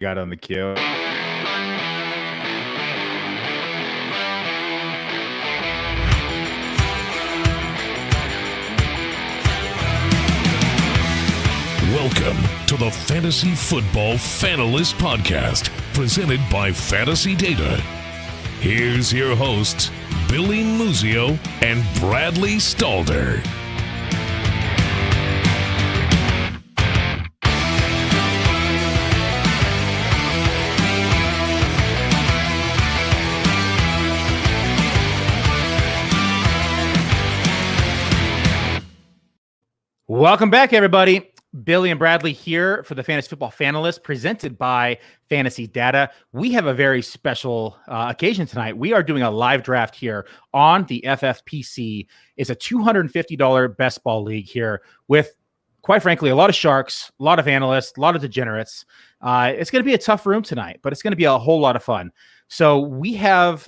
got on the queue. Welcome to the Fantasy Football Fanalist Podcast, presented by Fantasy Data. Here's your hosts, Billy Muzio and Bradley Stalder. Welcome back, everybody. Billy and Bradley here for the Fantasy Football Fanalist, presented by Fantasy Data. We have a very special occasion tonight. We are doing a live draft here on the FFPC. It's a $250 best ball league here with, quite frankly, a lot of sharks, a lot of analysts, a lot of degenerates. It's going to be a tough room tonight, but it's going to be a whole lot of fun. So we have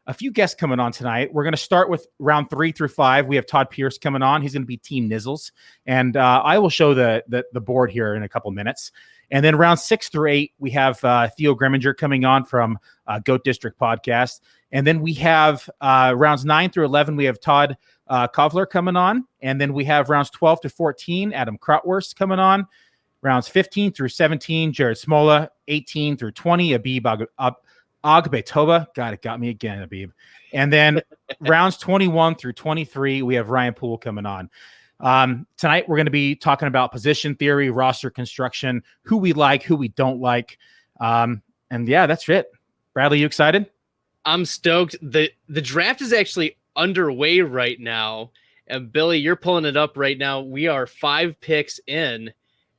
a few guests coming on tonight. We're going to start with round 3 through 5. We have Todd Pierce coming on. He's going to be Team Nizzles. And I will show the board here in a couple minutes. And then round 6 through 8, we have Theo Gremminger coming on from Goat District Podcast. And then we have rounds 9 through 11, we have Tod Kovler coming on. And then we have rounds 12 to 14, Adam Krautwurst coming on. Rounds 15 through 17, Jared Smola. 18 through 20, Abib Agbetoba. God, it got me again, Abib. And then rounds 21 through 23, we have Ryan Poole coming on. Tonight, we're going to be talking about position theory, roster construction, who we like, who we don't like. And yeah, that's it. Bradley, you excited? I'm stoked. The draft is actually underway right now. And Billy, you're pulling it up right now. We are 5 picks in,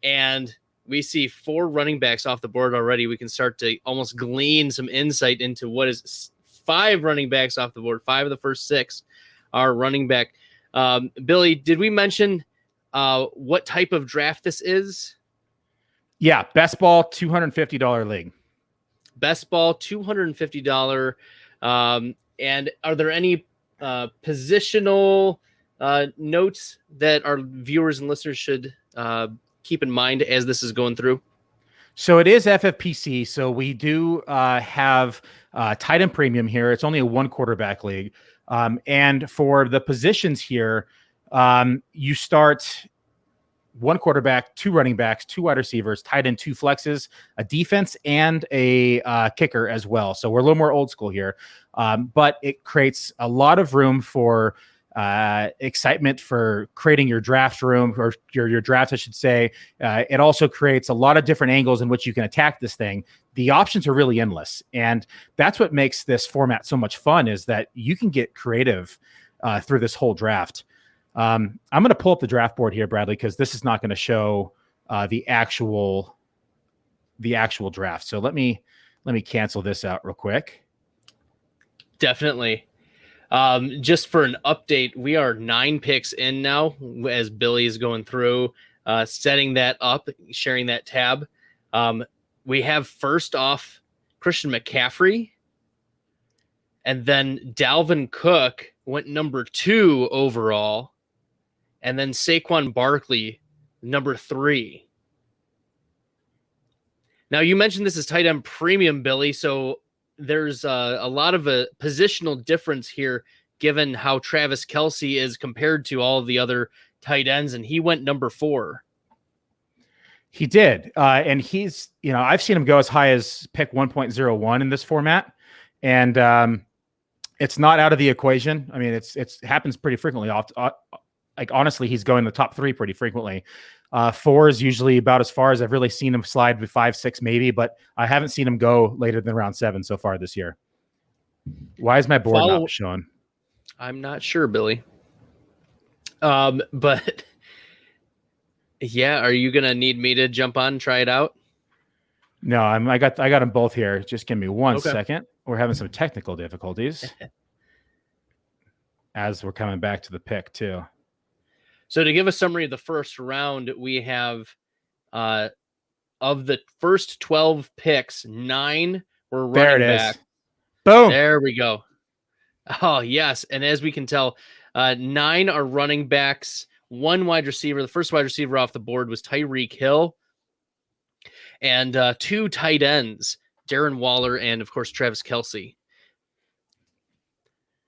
and we see 4 running backs off the board already. We can start to almost glean some insight into what is 5 running backs off the board. 5 of the first 6 are running back. Billy, did we mention what type of draft this is? Yeah, best ball, $250 league. Best ball, $250. And are there any positional notes that our viewers and listeners should keep in mind as this is going through? So it is FFPC. So we do have tight end premium here. It's only a 1 quarterback league. And for the positions here, you start 1 quarterback, 2 running backs, 2 wide receivers, tight end, 2 flexes, a defense, and a kicker as well. So we're a little more old school here. But it creates a lot of room for excitement for creating your draft room, or your draft, I should say. It also creates a lot of different angles in which you can attack this thing. The options are really endless. And that's what makes this format so much fun, is that you can get creative through this whole draft. I'm going to pull up the draft board here, Bradley, because this is not going to show the actual draft. So let me cancel this out real quick. Definitely. Just for an update, we are 9 picks in now as Billy is going through, setting that up, sharing that tab. We have first off Christian McCaffrey, and then Dalvin Cook went number 2 overall, and then Saquon Barkley, number 3. Now, you mentioned this is tight end premium, Billy, so there's a lot of a positional difference here, given how Travis Kelce is compared to all of the other tight ends, and he went number 4. He did. And he's, I've seen him go as high as pick 1.01 in this format. And it's not out of the equation. I mean, it happens pretty frequently. Like, honestly, he's going the top 3 pretty frequently. 4 is usually about as far as I've really seen him slide, with 5, 6 maybe, but I haven't seen him go later than round 7 so far this year. Why is my board not showing? I'm not sure, Billy. But yeah, are you gonna need me to jump on and try it out? No, I got them both here. Just give me one second. We're having some technical difficulties as we're coming back to the pick too. So to give a summary of the first round, we have of the first 12 picks, 9 were running back. Boom. There we go. Oh, yes. And as we can tell, 9 are running backs, 1 wide receiver. The first wide receiver off the board was Tyreek Hill. and 2 tight ends, Darren Waller and, of course, Travis Kelce.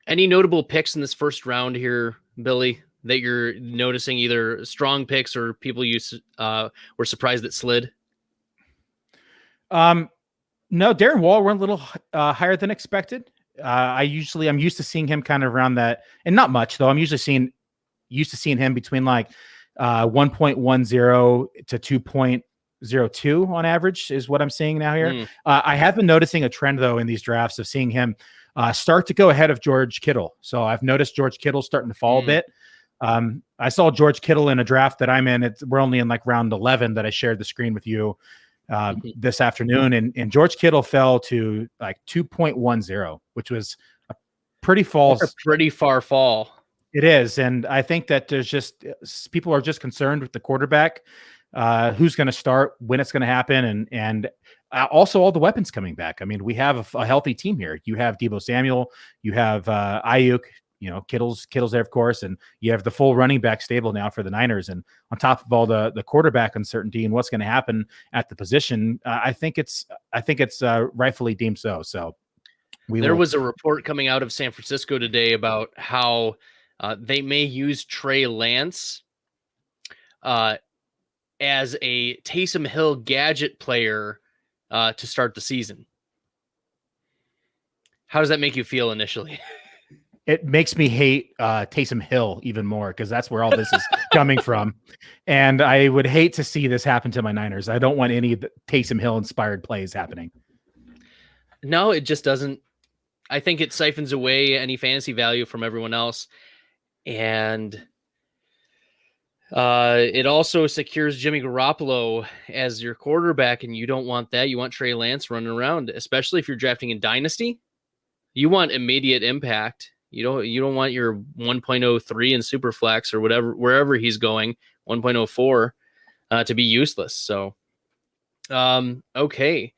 Any notable picks in this first round here, Billy, that you're noticing, either strong picks or people you were surprised that slid? No, Darren Waller went a little higher than expected. I'm used to seeing him kind of around that, and not much though. I'm used to seeing him between like 1.10 to 2.02 on average is what I'm seeing now here. I have been noticing a trend though in these drafts of seeing him start to go ahead of George Kittle. So I've noticed George Kittle starting to fall a bit. I saw George Kittle in a draft that I'm in. We're only in like round 11 that I shared the screen with you this afternoon. And George Kittle fell to like 2.10, which was a pretty far fall. It is. And I think that there's just, people are just concerned with the quarterback, who's going to start, when it's going to happen. And also all the weapons coming back. I mean, we have a healthy team here. You have Deebo Samuel, you have Ayuk, Kittle's there, of course, and you have the full running back stable now for the Niners. And on top of all the quarterback uncertainty and what's going to happen at the position, I think it's rightfully deemed so. So there was a report coming out of San Francisco today about how they may use Trey Lance as a Taysom Hill gadget player to start the season. How does that make you feel initially? It makes me hate Taysom Hill even more, because that's where all this is coming from. And I would hate to see this happen to my Niners. I don't want any Taysom Hill inspired plays happening. No, it just doesn't. I think it siphons away any fantasy value from everyone else. And it also secures Jimmy Garoppolo as your quarterback, and you don't want that. You want Trey Lance running around, especially if you're drafting in Dynasty. You want immediate impact. You don't want your 1.03 in Superflex or wherever he's going, 1.04 to be useless. So, okay.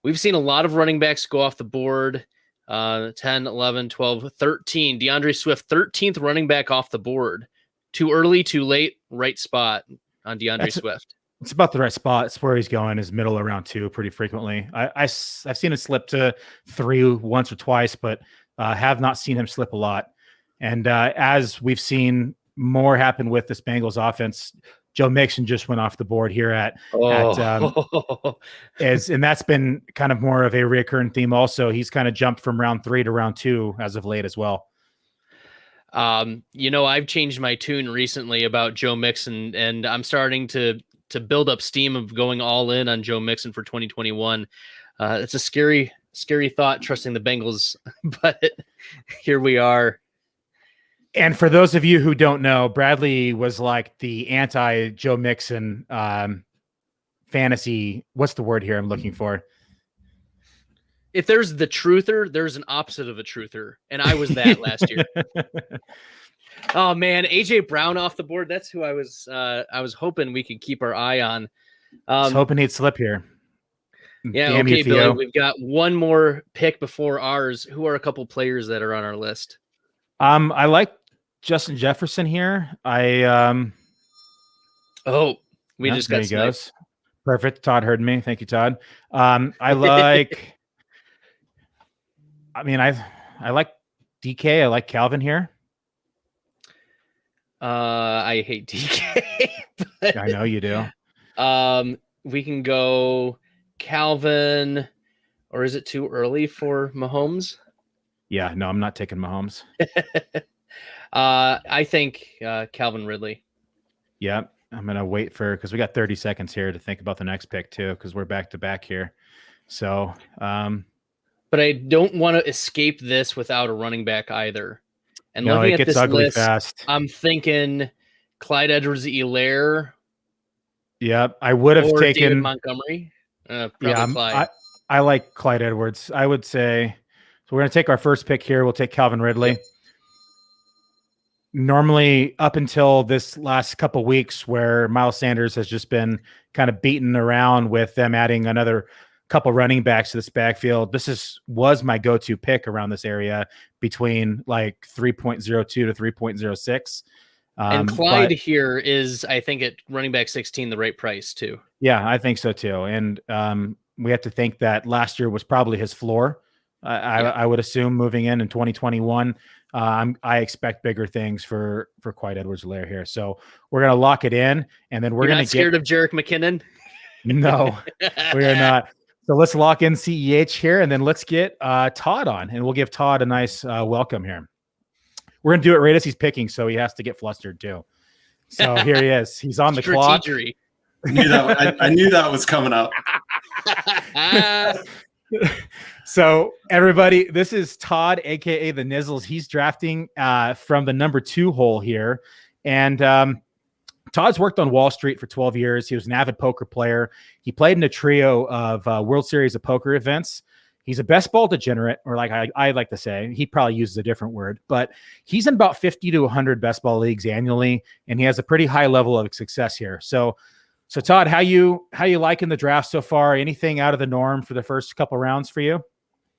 We've seen a lot of running backs go off the board. 10, 11, 12, 13. DeAndre Swift, 13th running back off the board. Too early, too late, right spot on DeAndre Swift. It's about the right spot. It's where he's going, is middle around 2 pretty frequently. I've seen it slip to 3 once or twice, but have not seen him slip a lot. And as we've seen more happen with this Bengals offense, Joe Mixon just went off the board here and that's been kind of more of a recurring theme. Also, he's kind of jumped from round 3 to round 2 as of late as well. I've changed my tune recently about Joe Mixon, and I'm starting to build up steam of going all in on Joe Mixon for 2021. It's a scary thought, trusting the Bengals, but here we are. And for those of you who don't know, Bradley was like the anti Joe Mixon fantasy. What's the word here I'm looking for? If there's the truther, there's an opposite of a truther. And I was that last year. Oh man, AJ Brown off the board. That's who I was hoping we could keep our eye on. I was hoping he'd slip here. Yeah. Damn okay, you, Billy, Theo. we've got one more pick before ours. Who are a couple players that are on our list? I like Justin Jefferson here. We just got goes. Perfect. Todd heard me. Thank you, Todd. I like I like DK. I like Calvin here. I hate DK. But, I know you do. We can go Calvin, or is it too early for Mahomes? Yeah, no, I'm not taking Mahomes. I think Calvin Ridley. Yeah, I'm going to wait because we got 30 seconds here to think about the next pick too, because we're back to back here. So, but I don't want to escape this without a running back either. And no, looking it at gets this ugly list, fast. I'm thinking Clyde Edwards-Helaire. Yeah, I would have taken David Montgomery. Clyde. I like Clyde Edwards. I would say, so we're going to take our first pick here. We'll take Calvin Ridley. Yep. Normally, up until this last couple weeks where Miles Sanders has just been kind of beaten around with them adding another couple running backs to this backfield, this was my go-to pick around this area between like 3.02 to 3.06. And Clyde But here is, I think, at running back 16, the right price too. yeah, I think so too. And we have to think that last year was probably his floor. I would assume moving in 2021. I expect bigger things for Clyde Edwards-Helaire here. So we're gonna lock it in, and then we're You're gonna not scared of Jerick McKinnon? No, we are not. So let's lock in CEH here, and then let's get Todd on, and we'll give Todd a nice welcome here. We're gonna do it right as he's picking, so he has to get flustered too. So here he is. He's on the clock. I knew that was coming up. So everybody, this is Todd, aka the Nizzles. He's drafting from the number 2 hole here, and Todd's worked on Wall Street for 12 years. He was an avid poker player. He played in a trio of World Series of Poker events. He's a best ball degenerate, or like I like to say. He probably uses a different word, but he's in about 50 to 100 best ball leagues annually, and he has a pretty high level of success here. So Todd, how you liking the draft so far? Anything out of the norm for the first couple rounds for you?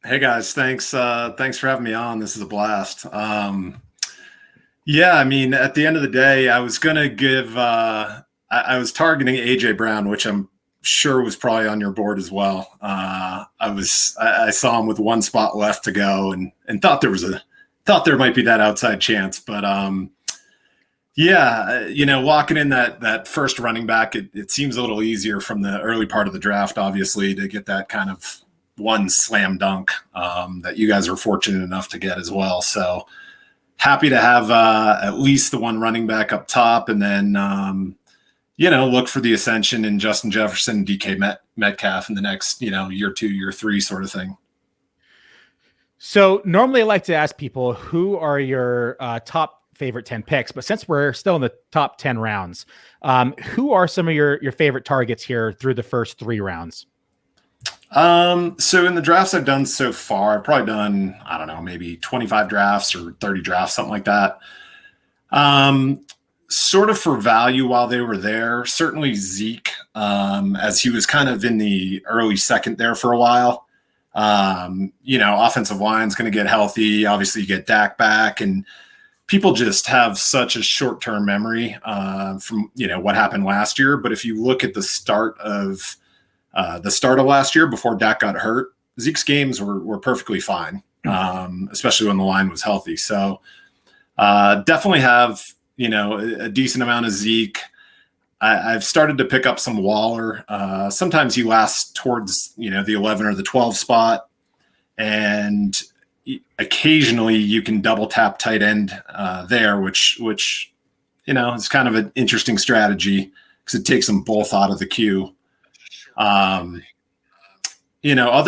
Hey guys, thanks for having me on. This is a blast. Yeah, I mean, at the end of the day, I was gonna give. I was targeting AJ Brown, which I'm sure was probably on your board as well. I saw him with one spot left to go, and thought there might be that outside chance, but yeah, walking in that first running back, it seems a little easier from the early part of the draft, obviously, to get that kind of one slam dunk that you guys are fortunate enough to get as well. So happy to have at least the one running back up top, and then look for the ascension in Justin Jefferson, DK Metcalf in the next year 2, year 3 sort of thing. So normally I like to ask people, who are your top favorite 10 picks, but since we're still in the top 10 rounds, who are some of your favorite targets here through the first 3 rounds? So in the drafts I've done so far, I've probably done, I don't know, maybe 25 drafts or 30 drafts, something like that. Sort of for value while they were there, certainly Zeke, as he was kind of in the early second there for a while. Offensive line's going to get healthy. Obviously you get Dak back, and people just have such a short-term memory from, what happened last year. But if you look at the start of last year before Dak got hurt, Zeke's games were perfectly fine, especially when the line was healthy. So definitely have, a decent amount of Zeke. I've started to pick up some Waller. Sometimes he lasts towards, the 11 or the 12 spot. And occasionally you can double tap tight end there, which is kind of an interesting strategy because it takes them both out of the queue. Other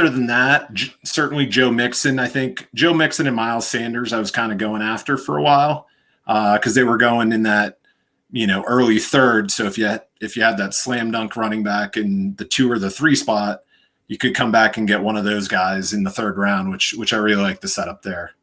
than that, certainly Joe Mixon. I think Joe Mixon and Miles Sanders I was kind of going after for a while because they were going in that early third. So if you had that slam dunk running back in the 2 or the 3 spot, you could come back and get one of those guys in the 3rd round, which I really like the setup there.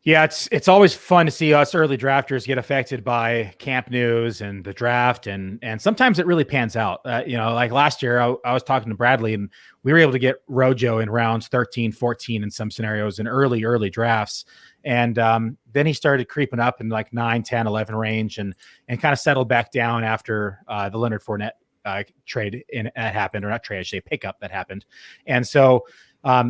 Yeah, it's always fun to see us early drafters get affected by camp news and the draft, and sometimes it really pans out. Like last year, I was talking to Bradley, and we were able to get Rojo in rounds 13, 14 in some scenarios in early drafts. And then he started creeping up in like 9, 10, 11 range and kind of settled back down after the Leonard Fournette trade that happened, or not trade, I should say pickup that happened. And so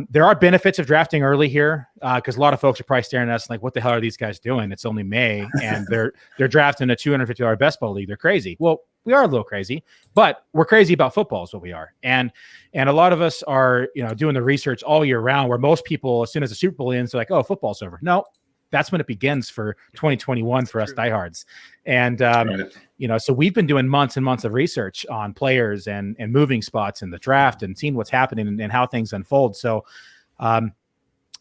there are benefits of drafting early here because a lot of folks are probably staring at us like, what the hell are these guys doing? It's only May and they're drafting a $250 best ball league. They're crazy. Well, we are a little crazy, but we're crazy about football is what we are. And a lot of us are, doing the research all year round, where most people, as soon as the Super Bowl ends, they're like, oh, football's over. No, that's when it begins for 2021 for us diehards. And, so we've been doing months and months of research on players and moving spots in the draft and seeing what's happening and how things unfold. So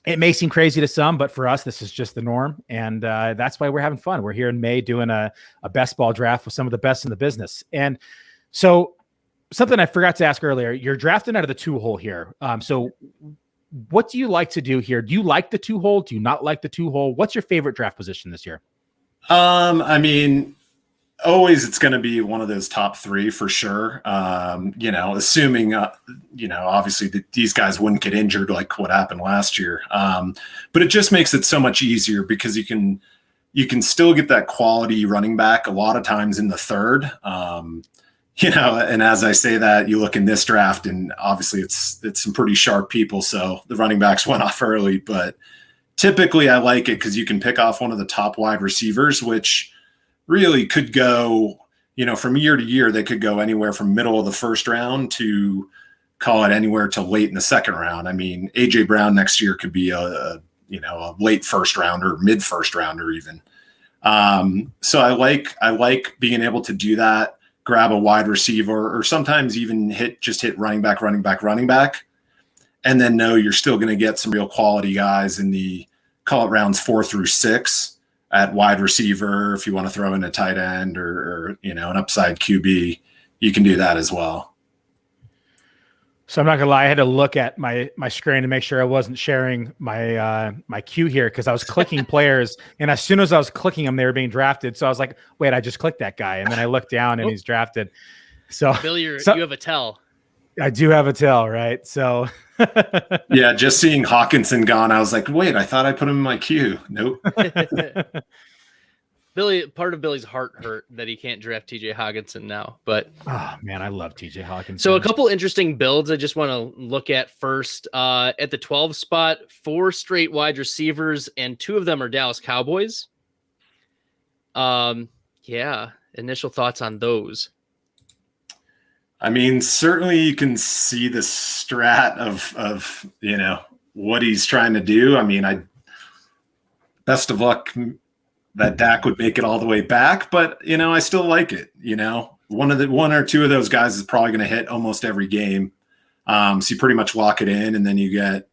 it may seem crazy to some, but for us, this is just the norm. And that's why we're having fun. We're here in May doing a best ball draft with some of the best in the business. And so something I forgot to ask earlier, you're drafting out of the 2 hole here. So what do you like to do here? Do you like the 2 hole? Do you not like the 2 hole? What's your favorite draft position this year? I mean, always it's going to be one of those top 3 for sure. Assuming, obviously that these guys wouldn't get injured like what happened last year. But it just makes it so much easier because you can you can still get that quality running back a lot of times in the third. And as I say that, you look in this draft, and obviously it's some pretty sharp people, so the running backs went off early. But typically I like it because you can pick off one of the top wide receivers, which really could go, from year to year, they could go anywhere from middle of the first round to call it anywhere to late in the second round. I mean, A.J. Brown next year could be a late first rounder, mid first rounder even. So I like being able to do that. Grab a wide receiver, or sometimes even hit running back, and then know you're still going to get some real quality guys in the, call it rounds 4 through 6 at wide receiver. If you want to throw in a tight end or an upside QB, you can do that as well. So I'm not gonna lie, I had to look at my screen to make sure I wasn't sharing my queue here, because I was clicking players, and as soon as I was clicking them, they were being drafted. So I was like, wait, I just clicked that guy, and then I looked down and he's drafted. So Bill, you have a tell. I do have a tell, right? So yeah, just seeing Hawkinson gone, I was like, wait, I thought I put him in my queue. Nope. Part of Billy's heart hurt that he can't draft TJ Hawkinson now, but oh man, I love TJ Hawkinson. So a couple interesting builds I just want to look at first. At the 12 spot, 4 straight wide receivers, and 2 of them are Dallas Cowboys. Initial thoughts on those. I mean, certainly you can see the strat of what he's trying to do. I mean, best of luck that Dak would make it all the way back, but I still like it. One or two of those guys is probably going to hit almost every game. So you pretty much lock it in, and then you get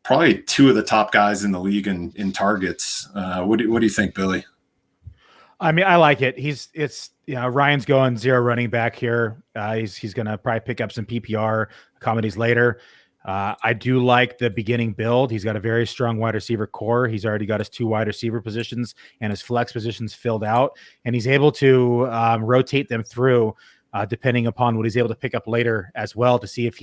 probably 2 of the top guys in the league in targets. What do you think, Billy? I mean, I like it. Ryan's going 0 running back here. He's going to probably pick up some PPR comedies later. I do like the beginning build. He's got a very strong wide receiver core. He's already got his 2 wide receiver positions and his flex positions filled out, and he's able to rotate them through depending upon what he's able to pick up later as well, to see if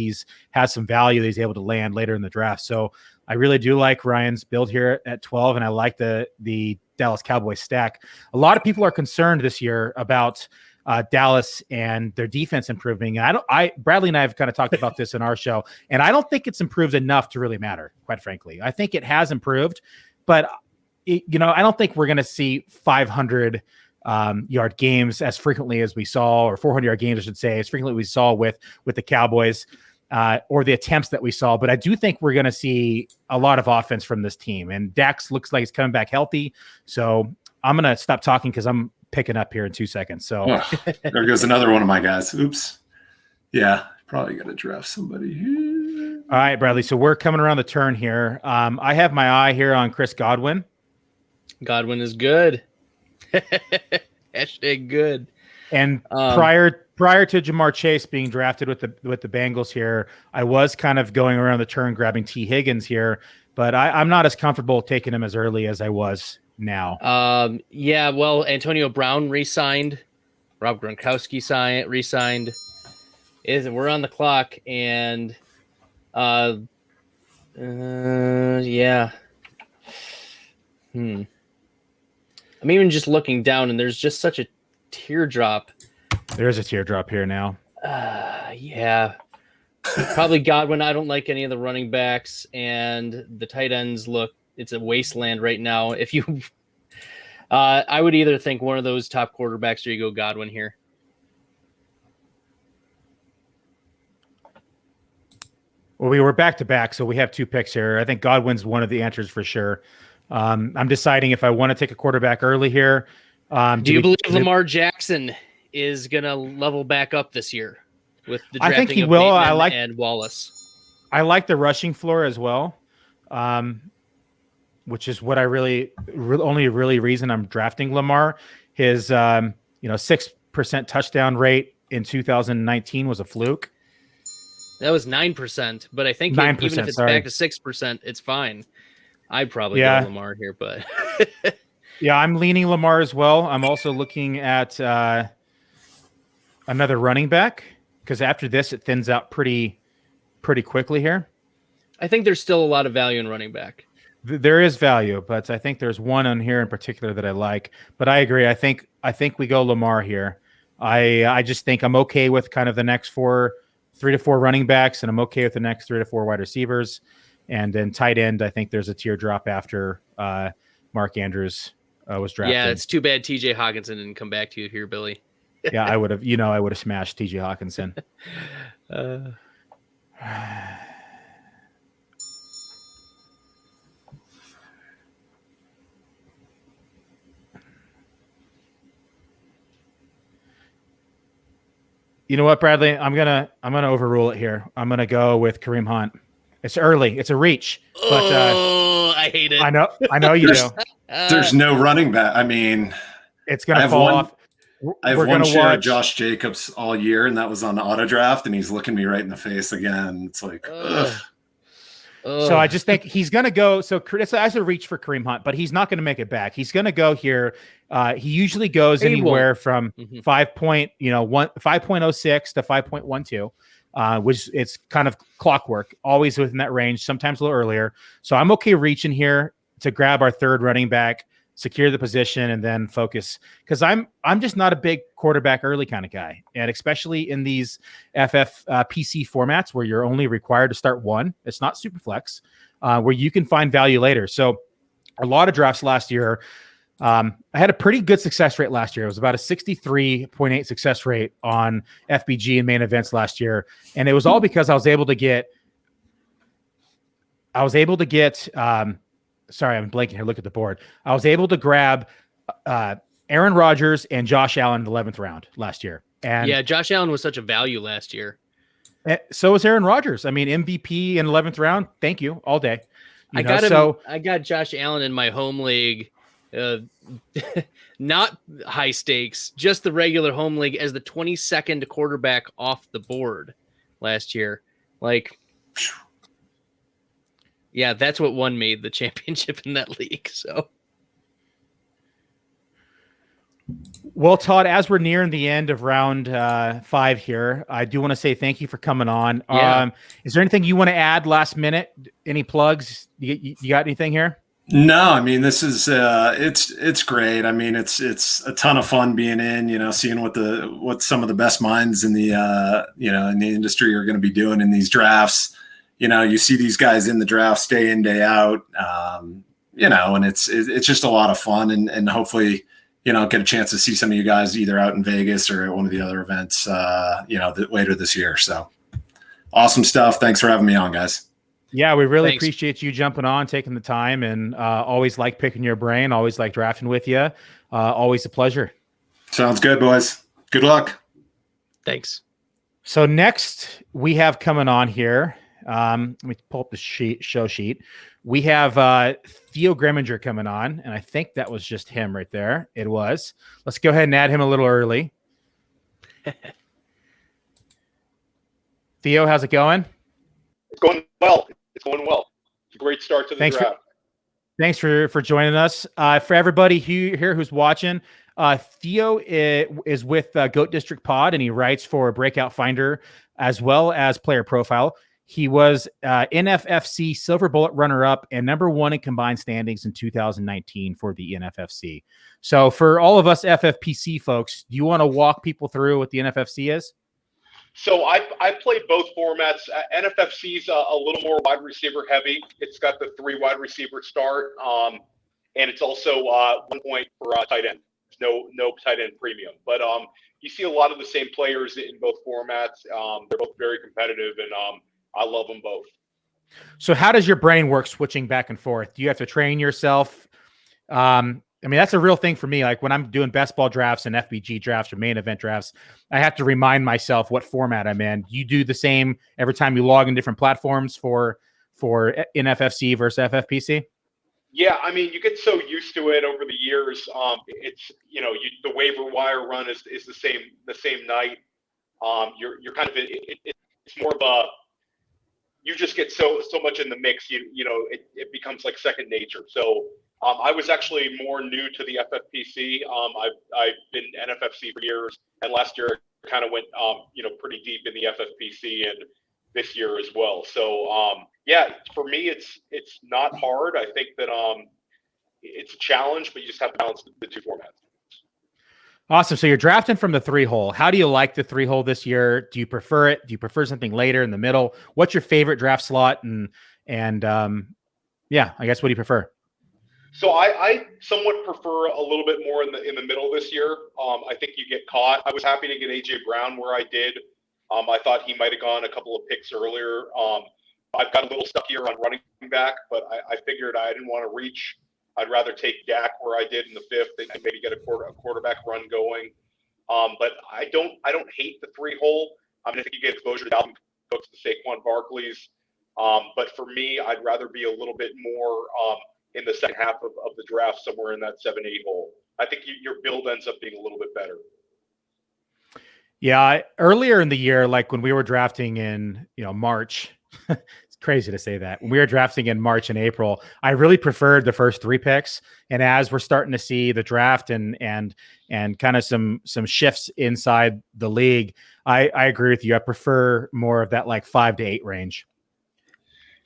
has some value that he's able to land later in the draft. So I really do like Ryan's build here at 12, and I like the Dallas Cowboys stack. A lot of people are concerned this year about Dallas and their defense improving. And Bradley and I have kind of talked about this in our show, and I don't think it's improved enough to really matter, quite frankly. I think it has improved, but I don't think we're going to see 500 yard games as frequently as we saw, or 400-yard games, I should say, as frequently as we saw with the Cowboys, or the attempts that we saw. But I do think we're going to see a lot of offense from this team, and Dax looks like he's coming back healthy. So I'm going to stop talking because I'm picking up here in 2 seconds. So there goes another one of my guys. Oops. Yeah, probably got to draft somebody here. All right, Bradley. So we're coming around the turn here. I have my eye here on Chris Godwin. Godwin is good. Hashtag good. And prior to Jamar Chase being drafted with the Bengals here, I was kind of going around the turn grabbing T. Higgins here, but I'm not as comfortable taking him as early as I was now. Well, Antonio Brown re-signed. Rob Gronkowski re-signed. We're on the clock, and I'm even just looking down, and there's just such a teardrop. There is a teardrop here now. Probably Godwin. I don't like any of the running backs, and the tight ends it's a wasteland right now. If you, I would either think one of those top quarterbacks, or you go Godwin here. Well, we were back to back, so we have 2 picks here. I think Godwin's one of the answers for sure. I'm deciding if I want to take a quarterback early here. Do you believe Lamar Jackson is going to level back up this year with the drafting I think he of will. Bateman and Wallace? I like the rushing floor as well, which is what I only reason I'm drafting Lamar. His 6% touchdown rate in 2019 was a fluke. That was 9%, but I think 9%, even if it's back to 6%, it's fine. I'd probably go Lamar here, but yeah, I'm leaning Lamar as well. I'm also looking at another running back, because after this it thins out pretty quickly here. I think there's still a lot of value in running back. There is value, but I think there's one on here in particular that I like. But I agree. I think we go Lamar here. I just think I'm okay with kind of the next 3 to 4 running backs, and I'm okay with the next 3 to 4 wide receivers. And then tight end, I think there's a teardrop after Mark Andrews was drafted. Yeah, it's too bad TJ Hawkinson didn't come back to you here, Billy. Yeah, I would have smashed TJ Hawkinson. You know what, Bradley? I'm gonna overrule it here. I'm gonna go with Kareem Hunt. It's early. It's a reach. But I hate it. I know you do. There's no running back. I mean, it's gonna fall off. I have one share of Josh Jacobs all year, and that was on the auto draft, and he's looking me right in the face again. It's like, ugh. So I just think he's going to go. So it's a reach for Kareem Hunt, but he's not going to make it back. He's going to go here. He usually goes anywhere from 5.06 to 5.12, which it's kind of clockwork, always within that range, sometimes a little earlier. So I'm okay reaching here to grab our third running back, secure the position, and then focus, because I'm just not a big quarterback early kind of guy, and especially in these FFPC formats where you're only required to start one. It's not super flex, where you can find value later. So a lot of drafts last year, I had a pretty good success rate last year. It was about a 63.8 success rate on FBG and main events last year, and it was all because I was able to get. Sorry, I'm blanking here. Look at the board. I was able to grab Aaron Rodgers and Josh Allen in the 11th round last year. And yeah, Josh Allen was such a value last year. So was Aaron Rodgers. I mean, MVP in 11th round. Thank you all day. I got Josh Allen in my home league, not high stakes, just the regular home league, as the 22nd quarterback off the board last year. Like, yeah, that's what won me the championship in that league. So, well, Todd, as we're nearing the end of round 5 here, I do want to say thank you for coming on. Yeah. Is there anything you want to add last minute? Any plugs? You got anything here? No, I mean, this is it's great. I mean, it's a ton of fun being in, seeing what some of the best minds in the in the industry are going to be doing in these drafts. You see these guys in the drafts day in, day out, and it's just a lot of fun, and hopefully, get a chance to see some of you guys either out in Vegas or at one of the other events, later this year. So awesome stuff. Thanks for having me on, guys. Yeah, we really appreciate you jumping on, taking the time, and always like picking your brain, always like drafting with you. Always a pleasure. Sounds good, boys. Good luck. Thanks. So next we have coming on here, let me pull up the show sheet. We have Theo Gremminger coming on, and I think that was just him right there. It was. Let's go ahead and add him a little early. Theo, how's it going? It's going well. It's a great start to the draft. Thanks for joining us. For everybody here who's watching, Theo is with Goat District Pod, and he writes for Breakout Finder as well as Player Profile. He was NFFC Silver Bullet runner-up and #1 in combined standings in 2019 for the NFFC. So for all of us FFPC folks, do you want to walk people through what the NFFC is? So I play both formats. NFFC's a little more wide receiver heavy. It's got the 3 wide receiver start, and it's also 1 point for tight end. No tight end premium. But you see a lot of the same players in both formats. They're both very competitive, and I love them both. So how does your brain work switching back and forth? Do you have to train yourself? I mean, that's a real thing for me. Like when I'm doing best ball drafts and FBG drafts or main event drafts, I have to remind myself what format I'm in. You do the same every time you log in different platforms for NFFC versus FFPC? Yeah, I mean, you get so used to it over the years. It's the waiver wire run is the same night. You're kind of it's more of a, you just get so much in the mix. It becomes like second nature. So I was actually more new to the FFPC. I've been NFFC for years, and last year kind of went pretty deep in the FFPC, and this year as well. So yeah, for me, it's not hard. I think that it's a challenge, but you just have to balance the two formats. Awesome. So you're drafting from the 3-hole. How do you like the 3-hole this year? Do you prefer it? Do you prefer something later in the middle? What's your favorite draft slot? And yeah, I guess what do you prefer? So I somewhat prefer a little bit more in the middle this year. I think you get caught. I was happy to get AJ Brown where I did. I thought he might have gone a couple of picks earlier. I've got a little stuck here on running back, but I figured I didn't want to reach. I'd rather take Dak where I did in the 5th and maybe get a quarterback run going. But I don't hate the 3-hole. I mean, I think you get exposure to Dalvin Cooks, the Saquon Barkley's. But for me, I'd rather be a little bit more in the second half of the draft, somewhere in that 7-8 hole. I think your build ends up being a little bit better. Yeah, earlier in the year, like when we were drafting in March, it's crazy to say that. When we were drafting in March and April, I really preferred the first 3 picks. And as we're starting to see the draft and kind of some shifts inside the league, I agree with you. I prefer more of that like 5 to 8 range.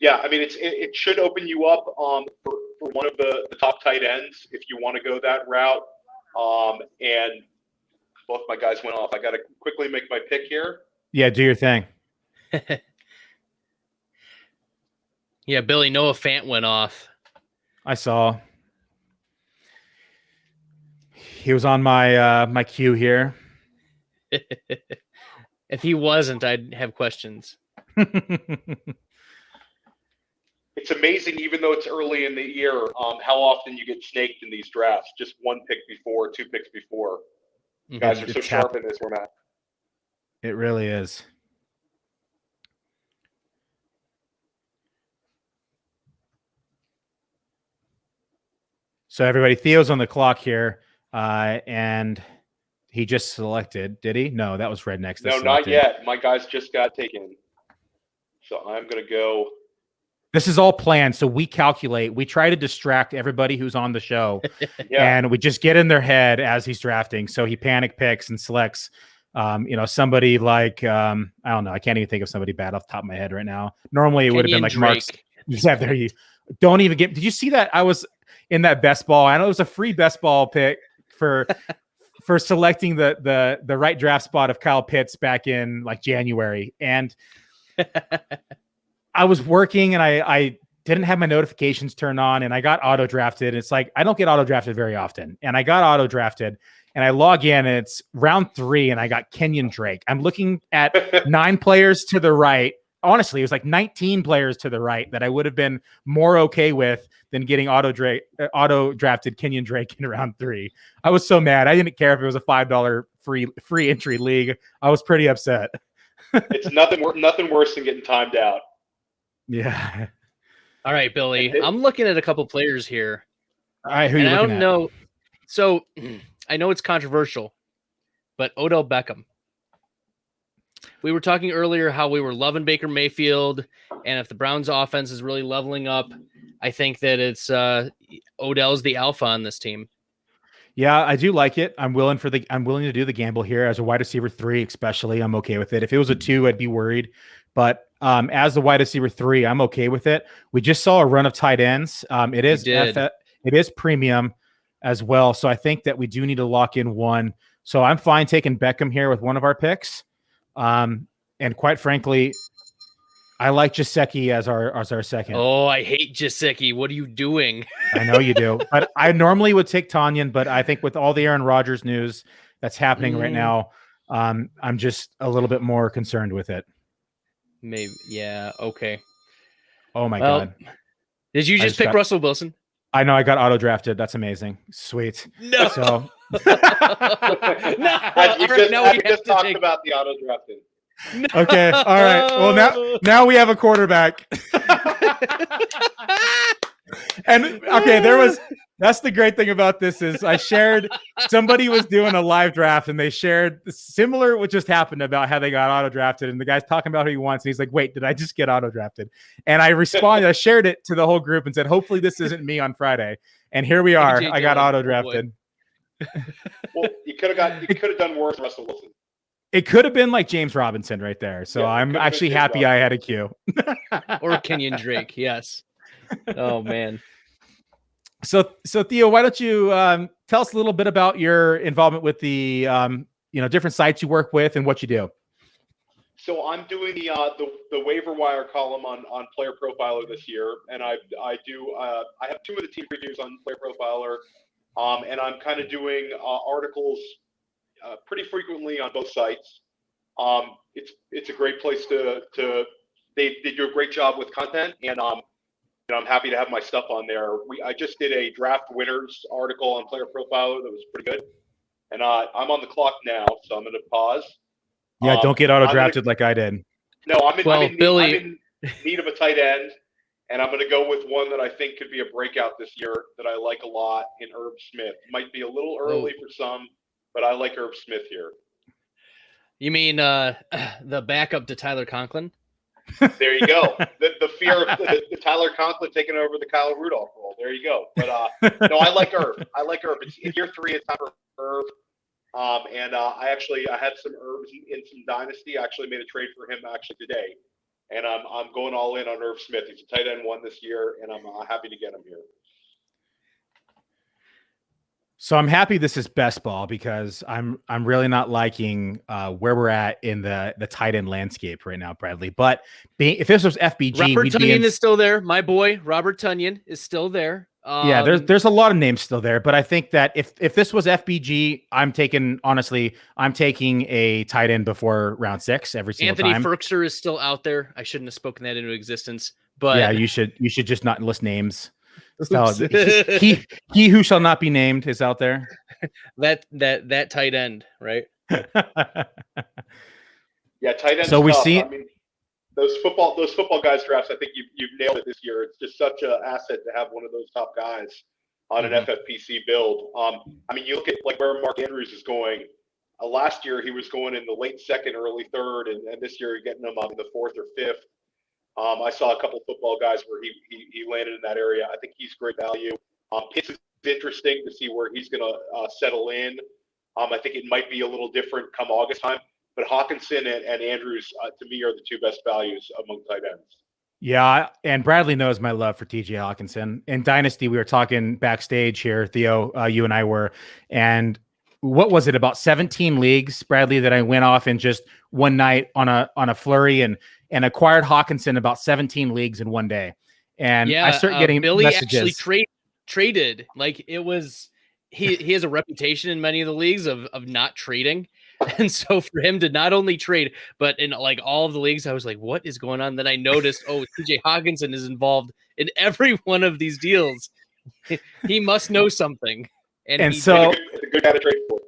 Yeah, I mean it should open you up for one of the top tight ends if you want to go that route. And both my guys went off. I got to quickly make my pick here. Yeah, do your thing. Yeah, Billy, Noah Fant went off. I saw. He was on my my queue here. If he wasn't, I'd have questions. It's amazing, even though it's early in the year, how often you get snaked in these drafts. Just 1 pick before, 2 picks before. Mm-hmm. Guys are so sharp in this format. It really is. So everybody, Theo's on the clock here, and he just selected. Did he? No, that was Rednecks. No, not yet. My guys just got taken. So I'm going to go. This is all planned. So we calculate. We try to distract everybody who's on the show, and we just get in their head as he's drafting. So he panic picks and selects, somebody like I don't know. I can't even think of somebody bad off the top of my head right now. Normally it would have been like Mark's. Yeah, there you don't even get. Did you see that? I was in that best ball. I know it was a free best ball pick for selecting the right draft spot of Kyle Pitts back in like January, and I was working and I didn't have my notifications turned on and I got auto drafted. It's like, I don't get auto drafted very often. And I got auto drafted and I log in and it's round 3 and I got Kenyon Drake. I'm looking at 9 players to the right. Honestly, it was like 19 players to the right that I would have been more okay with than getting auto drafted Kenyon Drake in round 3. I was so mad. I didn't care if it was a $5 free entry league. I was pretty upset. It's nothing worse than getting timed out. Yeah. All right, Billy. I'm looking at a couple players here. All right, who are you looking at? I don't know. So I know it's controversial, but Odell Beckham. We were talking earlier how we were loving Baker Mayfield, and if the Browns' offense is really leveling up, I think that it's Odell's the alpha on this team. Yeah, I do like it. I'm willing to do the gamble here as a wide receiver 3, especially. I'm okay with it. If it was a 2, I'd be worried. But as the wide receiver 3, I'm okay with it. We just saw a run of tight ends. It is premium as well. So I think that we do need to lock in one. So I'm fine taking Beckham here with one of our picks. And quite frankly, I like Gesicki as our second. Oh, I hate Gesicki. What are you doing? I know you do. But I normally would take Tanyan, but I think with all the Aaron Rodgers news that's happening right now, I'm just a little bit more concerned with it. Maybe. Yeah. Okay. Oh my God. Did you just pick Russell Wilson? I know I got auto drafted. That's amazing. Sweet. No. So you just talked about the auto drafting. No. Okay. All right. Well, now we have a quarterback. And okay, that's the great thing about this is I shared, somebody was doing a live draft and they shared similar what just happened about how they got auto drafted, and the guy's talking about who he wants and he's like, wait, did I just get auto drafted? And I responded, I shared it to the whole group and said, hopefully this isn't me on Friday. And here we are. I got auto drafted. Well, you could have done worse, Russell Wilson. It could have been like James Robinson right there. So Yeah, I'm actually happy I had a Q. Or Kenyon Drake. Yes. Oh man. So Theo, why don't you tell us a little bit about your involvement with the different sites you work with and what you do? So I'm doing the waiver wire column on Player Profiler this year, and I have 2 of the team previews on Player Profiler, and I'm kind of doing articles pretty frequently on both sites. It's a great place they do a great job with content, and I'm happy to have my stuff on there. I just did a draft winners article on Player Profiler that was pretty good, and I'm on the clock now, so I'm going to pause. Yeah, don't get auto drafted like I did. No, I'm in Billy, need of a tight end, and I'm going to go with one that I think could be a breakout this year that I like a lot in Herb Smith. Might be a little early for some, but I like Herb Smith here. You mean the backup to Tyler Conklin? There you go. The fear of the Tyler Conklin taking over the Kyle Rudolph role. There you go. But no, I like Herb. It's in year 3. It's time for Herb. And I had some Herbs in some dynasty. I actually made a trade for him today, and I'm going all in on Herb Smith. He's a tight end 1 this year, and I'm happy to get him here. So I'm happy this is best ball because I'm really not liking where we're at in the tight end landscape right now, Bradley. But if this was FBG, Robert Tonyan is still there. My boy Robert Tonyan is still there. Yeah, there's a lot of names still there, but I think that if this was FBG, I'm taking a tight end before round 6 every single time. Anthony Ferkser is still out there. I shouldn't have spoken that into existence, but yeah, you should just not list names. He who shall not be named is out there. that tight end, right? Yeah, tight end. So we see. Those football guys drafts, I think you've nailed it this year. It's just such an asset to have one of those top guys on an FFPC build. You look at like where Mark Andrews is going. Last year he was going in the late 2nd, early 3rd, and this year you're getting him in the 4th or 5th. I saw a couple of football guys where he landed in that area. I think he's great value. Pitts is interesting to see where he's going to settle in. I think it might be a little different come August time. But Hawkinson and Andrews, to me, are the 2 best values among tight ends. Yeah, and Bradley knows my love for TJ Hawkinson. In Dynasty, we were talking backstage here, Theo, you and I were, and what was it, about 17 leagues, Bradley, that I went off in just one night on a flurry and acquired Hawkinson about 17 leagues in one day. And yeah, I started getting Billy messages. Actually traded. Like it was, he has a reputation in many of the leagues of not trading. And so for him to not only trade, but in like all of the leagues, I was like, what is going on? Then I noticed, TJ Hawkinson is involved in every one of these deals. He must know something. And so it's a good guy to trade for.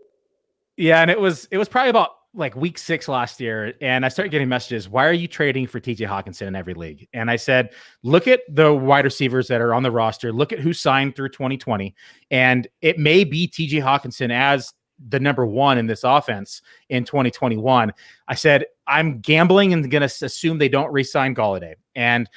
Yeah. And it was probably about like week 6 last year. And I started getting messages. Why are you trading for TJ Hawkinson in every league? And I said, look at the wide receivers that are on the roster. Look at who signed through 2020. And it may be TJ Hawkinson as the number 1 in this offense in 2021. I said, I'm gambling and going to assume they don't re-sign Golladay. And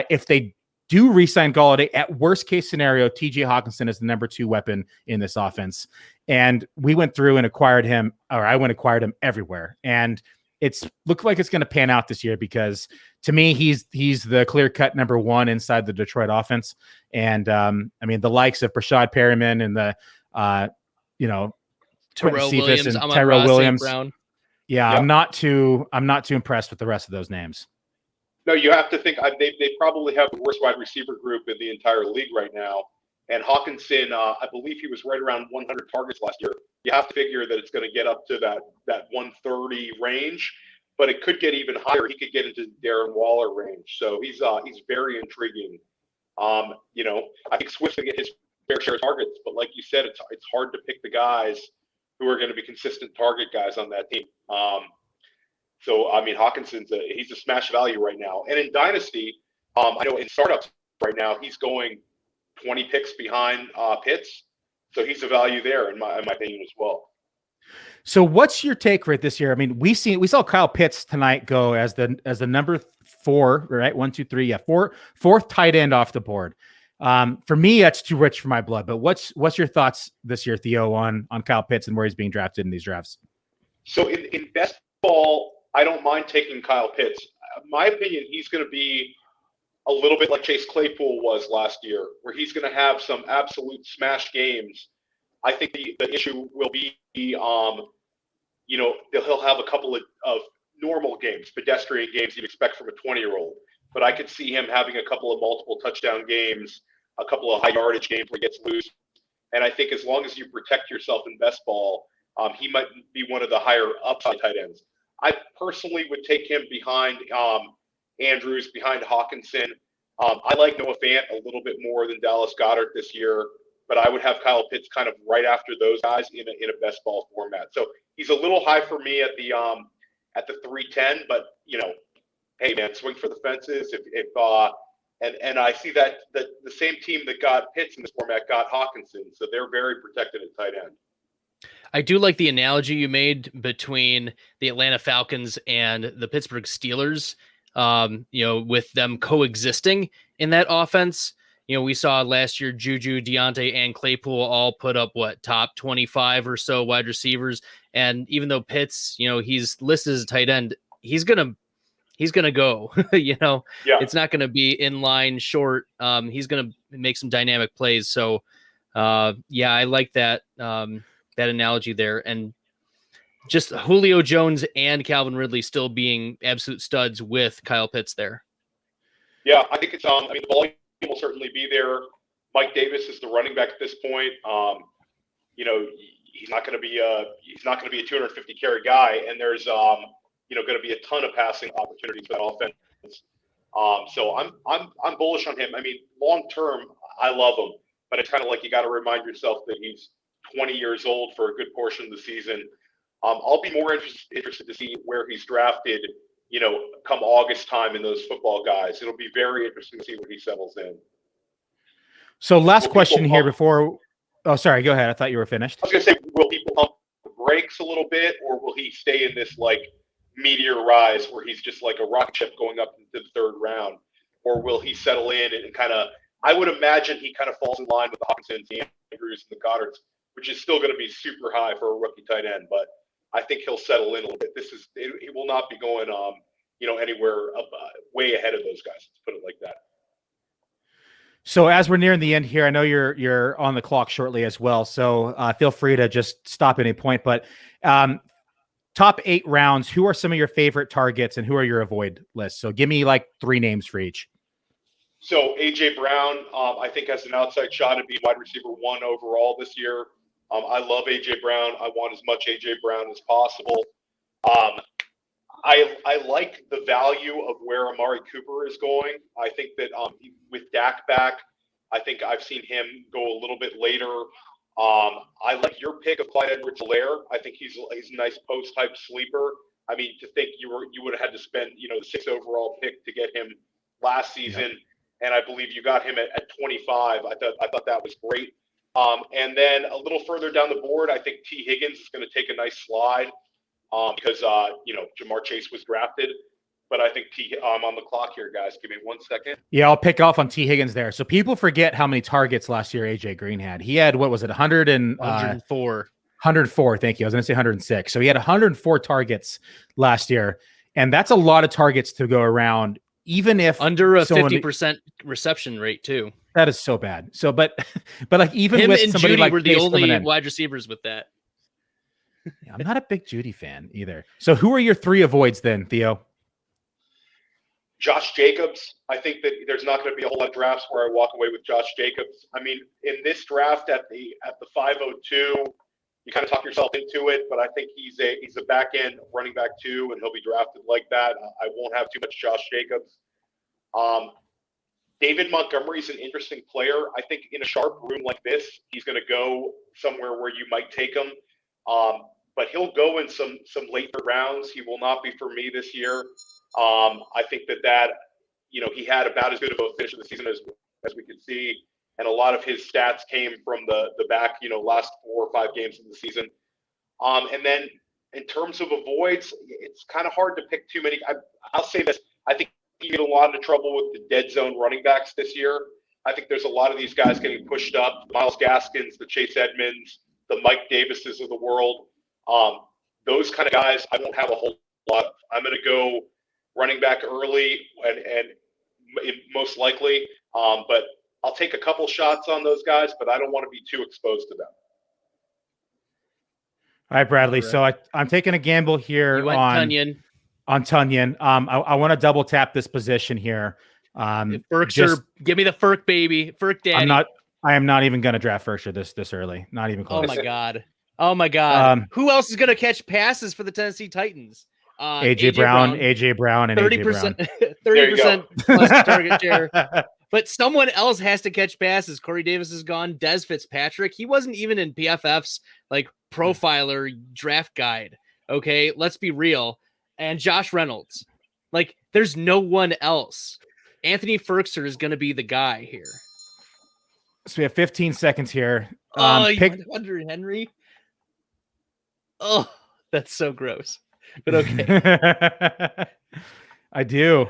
if they do re-sign Golladay, at worst case scenario, TJ Hawkinson is the number 2 weapon in this offense. And we went through and acquired him everywhere. And it's looked like it's going to pan out this year because to me, he's the clear cut number 1 inside the Detroit offense. And the likes of Brashad Perriman and the, Tyrell Williams, Tyrell Williams. Brown. Yeah, yep. I'm not too impressed with the rest of those names. No, you have to think they probably have the worst wide receiver group in the entire league right now. And Hawkinson, I believe he was right around 100 targets last year. You have to figure that it's going to get up to that 130 range, but it could get even higher. He could get into Darren Waller range. So he's very intriguing. I think Swift's going to get his fair share of targets, but like you said, it's hard to pick the guys who are going to be consistent target guys on that team. Hawkinson's he's a smash value right now. And in Dynasty, I know in startups right now, he's going 20 picks behind Pitts. So he's a value there in my opinion as well. So what's your take right this year? I mean, we saw Kyle Pitts tonight go as the number 4, right? 1, 2, 3. Yeah. Fourth tight end off the board. For me, that's too rich for my blood, but what's your thoughts this year, Theo, on Kyle Pitts and where he's being drafted in these drafts? So in best ball, I don't mind taking Kyle Pitts. My opinion, he's going to be a little bit like Chase Claypool was last year, where he's going to have some absolute smash games. I think the issue will be, he'll have a couple of normal games, pedestrian games you'd expect from a 20-year-old. But I could see him having a couple of multiple touchdown games, a couple of high yardage games where he gets loose. And I think as long as you protect yourself in best ball, he might be one of the higher upside tight ends. I personally would take him behind Andrews, behind Hawkinson. I like Noah Fant a little bit more than Dallas Goedert this year, but I would have Kyle Pitts kind of right after those guys in a best ball format. So he's a little high for me at the 310, but hey man, swing for the fences. And I see that the same team that got Pitts in this format got Hawkinson, so they're very protected at tight end. I do like the analogy you made between the Atlanta Falcons and the Pittsburgh Steelers, with them coexisting in that offense. We saw last year Juju, Deontay, and Claypool all put up top 25 or so wide receivers. And even though Pitts, he's listed as a tight end, he's gonna go. Yeah. It's not gonna be in line short. He's gonna make some dynamic plays. So, I like that that analogy there, and just Julio Jones and Calvin Ridley still being absolute studs with Kyle Pitts there. Yeah, I think it's the volume will certainly be there. Mike Davis is the running back at this point. He's not going to be a 250 carry guy, and there's going to be a ton of passing opportunities for that offense. So I'm bullish on him. I mean, long term, I love him, but it's kind of like you got to remind yourself that he's 20 years old for a good portion of the season. I'll be more interested to see where he's drafted, come August time in those football guys. It'll be very interesting to see where he settles in. So last question here before. Oh, sorry. Go ahead. I thought you were finished. I was going to say, will people pump the brakes a little bit, or will he stay in this meteor rise where he's just like a rocket ship going up into the third round, or will he settle in and kind of? I would imagine he kind of falls in line with the Hawkinsons, the Andrews, and the Goederts, which is still going to be super high for a rookie tight end, but I think he'll settle in a little bit. He will not be going, anywhere way ahead of those guys. Let's put it like that. So as we're nearing the end here, I know you're on the clock shortly as well. So feel free to just stop at any point. But top 8 rounds, who are some of your favorite targets and who are your avoid lists? So give me 3 names for each. So A.J. Brown, I think has an outside shot at being wide receiver 1 overall this year. I love A.J. Brown. I want as much A.J. Brown as possible. I like the value of where Amari Cooper is going. I think that with Dak back, I think I've seen him go a little bit later. I like your pick of Clyde Edwards-Helaire. I think he's a nice post-type sleeper. I mean, to think you would have had to spend the 6th overall pick to get him last season, and I believe you got him at 25. I thought that was great. And then a little further down the board, I think T. Higgins is going to take a nice slide because Jamar Chase was drafted. But I think I'm on the clock here, guys. Give me 1 second. Yeah, I'll pick off on T. Higgins there. So people forget how many targets last year AJ Green had. He had, 104. 104, thank you. I was going to say 106. So he had 104 targets last year. And that's a lot of targets to go around, even if under a 50% reception rate too. That is so bad. So, but even him with and somebody Judy were the Chase only wide receivers with that. Yeah, I'm not a big Judy fan either. So who are your 3 avoids then, Theo? Josh Jacobs. I think that there's not going to be a whole lot of drafts where I walk away with Josh Jacobs. I mean, in this draft at the 502, you kind of talk yourself into it, but I think he's a back end running back too, and he'll be drafted like that. I won't have too much Josh Jacobs. David Montgomery is an interesting player. I think in a sharp room like this, he's going to go somewhere where you might take him. But he'll go in some late rounds. He will not be for me this year. I think that he had about as good of a finish of the season as we could see, and a lot of his stats came from the back last 4 or 5 games of the season. And then in terms of avoids, it's kind of hard to pick too many. I'll say this: I think you get a lot of trouble with the dead zone running backs this year. I think there's a lot of these guys getting pushed up: the Myles Gaskins, the Chase Edmonds, the Mike Davises of the world. those kind of guys I won't have a whole lot of. I'm going to go running back early and most likely, but I'll take a couple shots on those guys, but I don't want to be too exposed to them. All right, Bradley. So I'm taking a gamble here You went Tunyon. On Tunyon. I want to double tap this position here. Firkser, give me the Firk baby, Firk daddy. I am not even going to draft Firkser this early. Not even close. Oh my god. Who else is going to catch passes for the Tennessee Titans? AJ Brown, and 30%, 30% plus target share. But someone else has to catch passes. Corey Davis is gone. Des Fitzpatrick. He wasn't even in PFF's profiler draft guide. Okay, let's be real. And Josh Reynolds. There's no one else. Anthony Firkser is going to be the guy here. So we have 15 seconds here. Pick Hunter Henry. Oh, that's so gross. But okay. I do.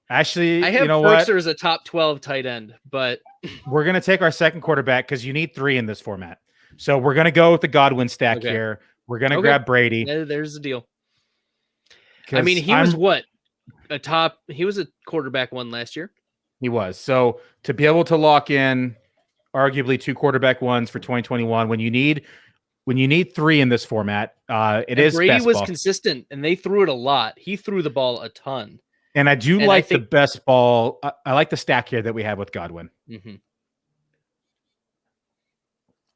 Actually, I have Firkser as a top 12 tight end, but we're going to take our second quarterback because you need 3 in this format. So we're going to go with the Godwin stack here. We're going to grab Brady. There's the deal. I mean, he was a quarterback 1 last year. He was. So to be able to lock in arguably 2 quarterback 1s for 2021, when you need 3 in this format, Brady was ball. Consistent, and they threw it a lot. He threw the ball a ton. And I do like the best ball. I like the stack here that we have with Godwin. Mm-hmm.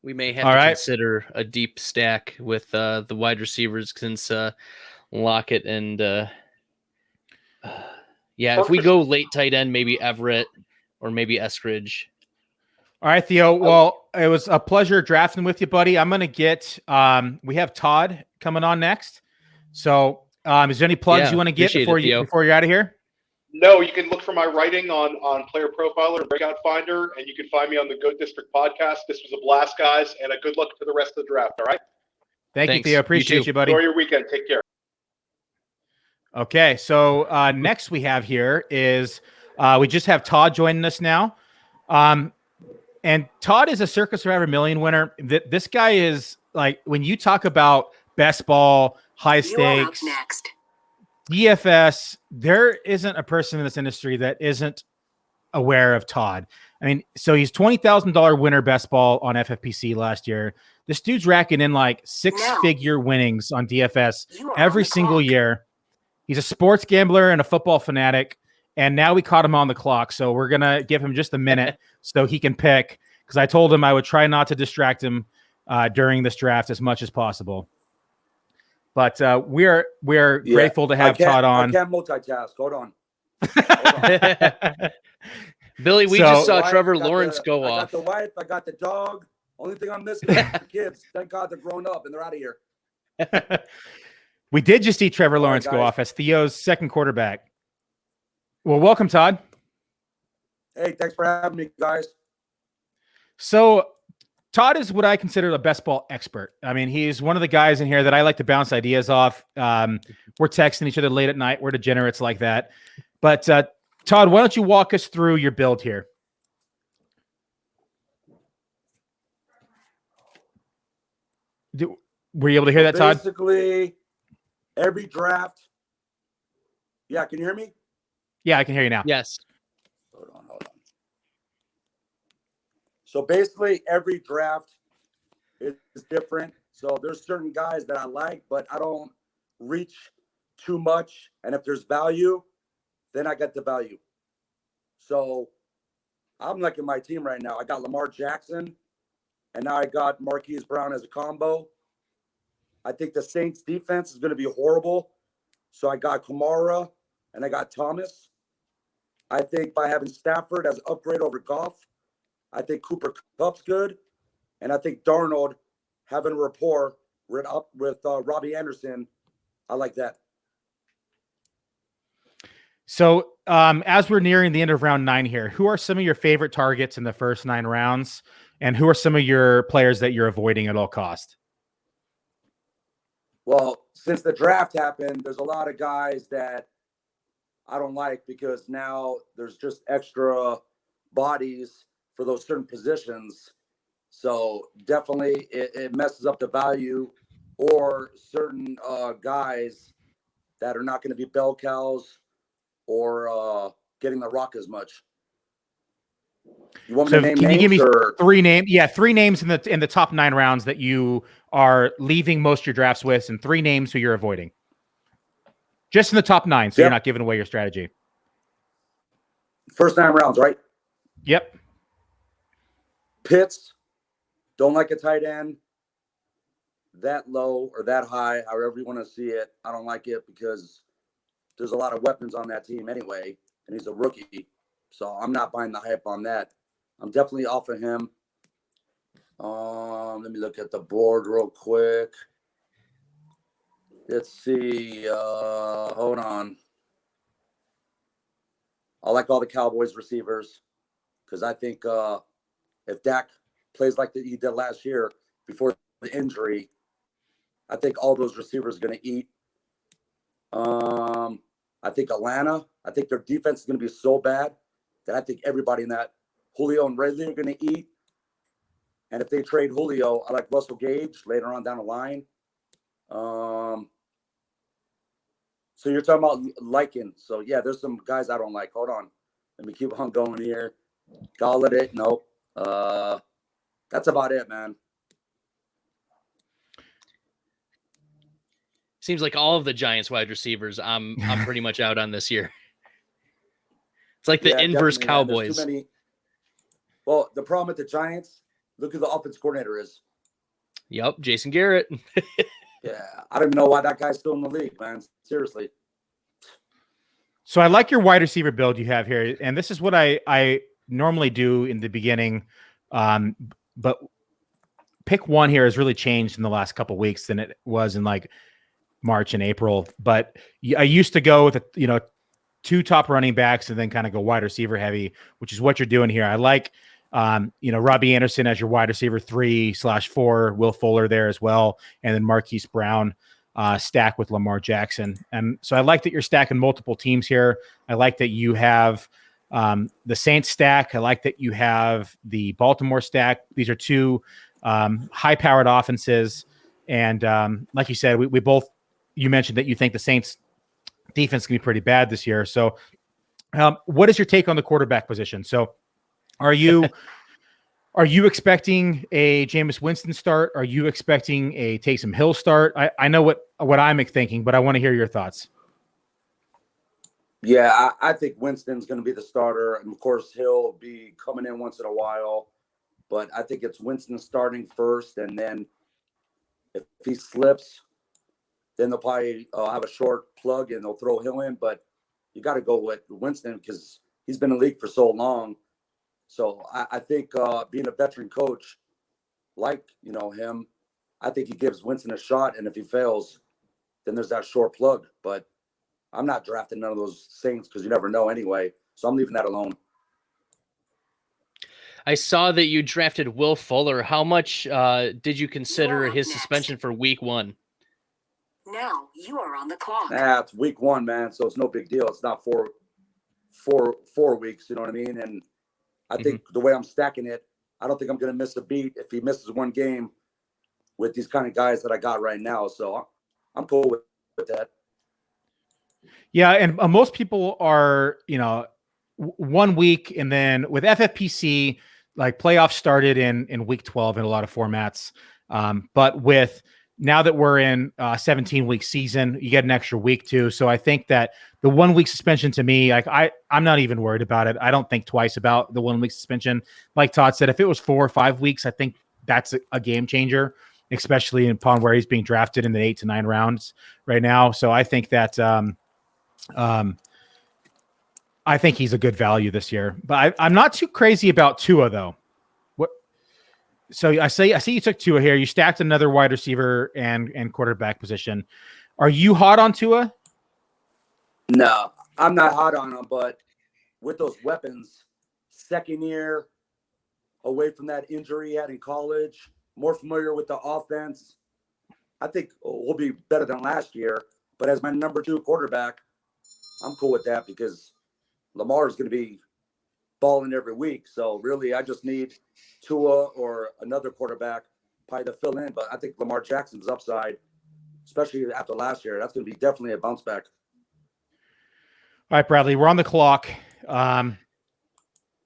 We may have to consider a deep stack with the wide receivers since Lockett and if we go late tight end, maybe Everett or maybe Eskridge. All right, Theo. Well, it was a pleasure drafting with you, buddy. I'm going to get we have Todd coming on next. So is there any plugs you want to get before you're out of here? No, you can look for my writing on Player Profiler and Breakout Finder, and you can find me on the Goat District podcast. This was a blast, guys, and a good luck to the rest of the draft, all right? Thanks. You, Theo. Appreciate you, buddy. Enjoy your weekend. Take care. Okay, so next we have here is we just have Todd joining us now. And Todd is a Circa Survivor Million winner. This guy is when you talk about best ball, high stakes, next. DFS, there isn't a person in this industry that isn't aware of Todd. I mean, so he's $20,000 winner best ball on FFPC last year. This dude's racking in 6-figure winnings on DFS every single year. He's a sports gambler and a football fanatic. And now we caught him on the clock. So we're going to give him just a minute so he can pick, because I told him I would try not to distract him during this draft as much as possible. But we're grateful to have Todd on. I can't multitask. Hold on. Billy, we just saw Trevor Lawrence go off. I got the wife. I got the dog. Only thing I'm missing is the kids. Thank God they're grown up and they're out of here. We did just see Trevor Lawrence go off as Theo's second quarterback. Well, welcome, Todd. Hey, thanks for having me, guys. So Todd is what I consider a best ball expert. I mean, he's one of the guys in here that I like to bounce ideas off. We're texting each other late at night. We're degenerates like that. But Todd, why don't you walk us through your build here? Were you able to hear that, Todd? Basically, every draft. Yeah, can you hear me? Yeah, I can hear you now. Yes. Hold on. So basically, every draft is different. So there's certain guys that I like, but I don't reach too much. And if there's value, then I get the value. So I'm liking my team right now. I got Lamar Jackson, and now I got Marquise Brown as a combo. I think the Saints defense is going to be horrible. So I got Kamara, and I got Thomas. I think by having Stafford as an upgrade over Goff, I think Cooper Kupp's good. And I think Darnold having a rapport with Robbie Anderson, I like that. So as we're nearing the end of round 9 here, who are some of your favorite targets in the first 9 rounds? And who are some of your players that you're avoiding at all cost? Well, since the draft happened, there's a lot of guys that I don't like because now there's just extra bodies for those certain positions. So definitely it messes up the value or certain guys that are not going to be bell cows or getting the rock as much. You want me to name can you give me or? three names? Yeah, 3 names in the top 9 rounds that you are leaving most of your drafts with, and 3 names who you're avoiding. Just in the top 9, so Yep. you're not giving away your strategy. First 9 rounds, right? Yep. Pitts, don't like a tight end that low or that high, however you want to see it. I don't like it because there's a lot of weapons on that team anyway, and he's a rookie. So I'm not buying the hype on that. I'm definitely off of him. Let me look at the board real quick. Let's see. Hold on. I like all the Cowboys receivers because I think if Dak plays like he did last year before the injury, I think all those receivers are going to eat. I think Atlanta, I think their defense is going to be so bad that I think everybody in that, Julio and Ridley, are going to eat. And if they trade Julio, I like Russell Gage later on down the line. So you're talking about liking. So, yeah, there's some guys I don't like. Hold on. Let me keep on going here. Galladay, nope. That's about it, man. Seems like all of the Giants wide receivers I'm pretty much out on this year. It's like the inverse Cowboys. Too many. Well, the problem with the Giants, look who the offense coordinator is. Yep, Jason Garrett. Yeah, I don't even know why that guy's still in the league, man. Seriously. So I like your wide receiver build you have here, and this is what I normally do in the beginning, but pick one here has really changed in the last couple of weeks than it was in like March and April. But I used to go with 2 top running backs and then kind of go wide receiver heavy, which is what you're doing here. I like Robbie Anderson as your wide receiver 3/4, Will Fuller there as well, and then Marquise Brown stack with Lamar Jackson. And so I like that you're stacking multiple teams here. I like that you have the Saints stack. I like that you have the Baltimore stack. These are 2 high-powered offenses. And like you said, you mentioned that you think the Saints defense can be pretty bad this year. So what is your take on the quarterback position? So are you expecting a Jameis Winston start? Are you expecting a Taysom Hill start? I know what I'm thinking, but I want to hear your thoughts. Yeah, I think Winston's going to be the starter. And, of course, he'll be coming in once in a while. But I think it's Winston starting first. And then if he slips, then they'll probably have a short plug and they'll throw Hill in. But you got to go with Winston because he's been in the league for so long. So I think being a veteran coach like, him, I think he gives Winston a shot. And if he fails, then there's that short plug. But I'm not drafting none of those Saints because you never know anyway. So I'm leaving that alone. I saw that you drafted Will Fuller. How much did you consider his suspension for week 1? Now you are on the clock. It's week 1, man. So it's no big deal. It's not four weeks. You know what I mean? And I think the way I'm stacking it, I don't think I'm going to miss a beat if he misses one game with these kind of guys that I got right now. So I'm cool with that. Yeah, and most people are, 1 week, and then with FFPC, like playoffs started in week 12 in a lot of formats. But with now that we're in a 17-week season, you get an extra week too. So I think that the 1 week suspension to me, like I'm not even worried about it. I don't think twice about the 1 week suspension. Like Todd said, if it was 4 or 5 weeks, I think that's a game changer, especially upon where he's being drafted in the 8 to 9 rounds right now. So I think that I think he's a good value this year. But I'm not too crazy about Tua though. So I see you took Tua here. You stacked another wide receiver and quarterback position. Are you hot on Tua? No, I'm not hot on him, but with those weapons, second year away from that injury he had in college, more familiar with the offense, I think we'll be better than last year. But as my number 2 quarterback, I'm cool with that because Lamar is going to be balling every week. So really, I just need Tua or another quarterback, probably to fill in. But I think Lamar Jackson's upside, especially after last year, that's going to be definitely a bounce back. All right, Bradley, we're on the clock.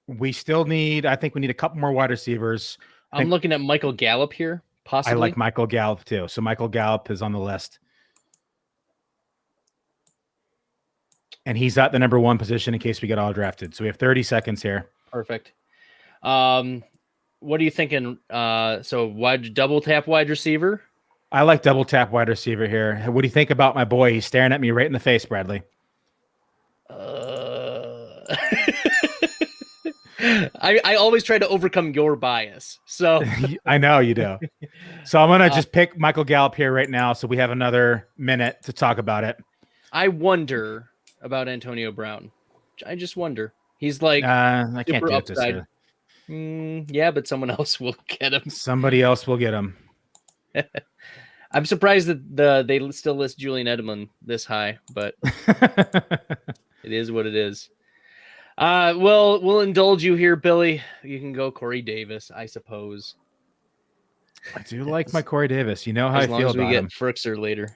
We still need, I think we need a couple more wide receivers. I'm looking at Michael Gallup here, possibly. I like Michael Gallup too. So Michael Gallup is on the list. And he's at the number 1 position in case we get all drafted. So we have 30 seconds here. Perfect. What are you thinking? So double tap wide receiver? I like double tap wide receiver here. What do you think about my boy? He's staring at me right in the face, Bradley. I always try to overcome your bias. So I know you do. So I'm going to just pick Michael Gallup here right now. So we have another minute to talk about it. I wonder about Antonio Brown. I just wonder. He's like, I can't do it this year. Yeah, but someone else will get him. Somebody else will get him. I'm surprised that they still list Julian Edelman this high, but it is what it is. We'll indulge you here, Billy. You can go Corey Davis, I suppose. I do like my Corey Davis. You know how I feel about him. As long as we get Frickser later.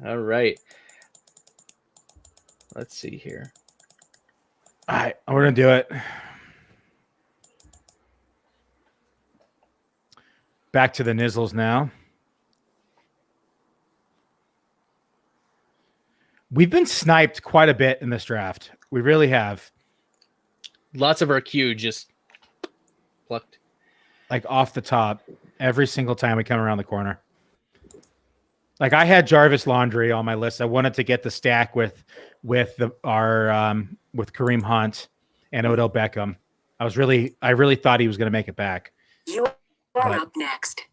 All right. Let's see here. All right, we're going to do it. Back to the Nizzles now. We've been sniped quite a bit in this draft. We really have. Lots of our Q just plucked. Like off the top every single time we come around the corner. Like I had Jarvis Landry on my list. I wanted to get the stack with Kareem Hunt and Odell Beckham. I really thought he was going to make it back. You are up next.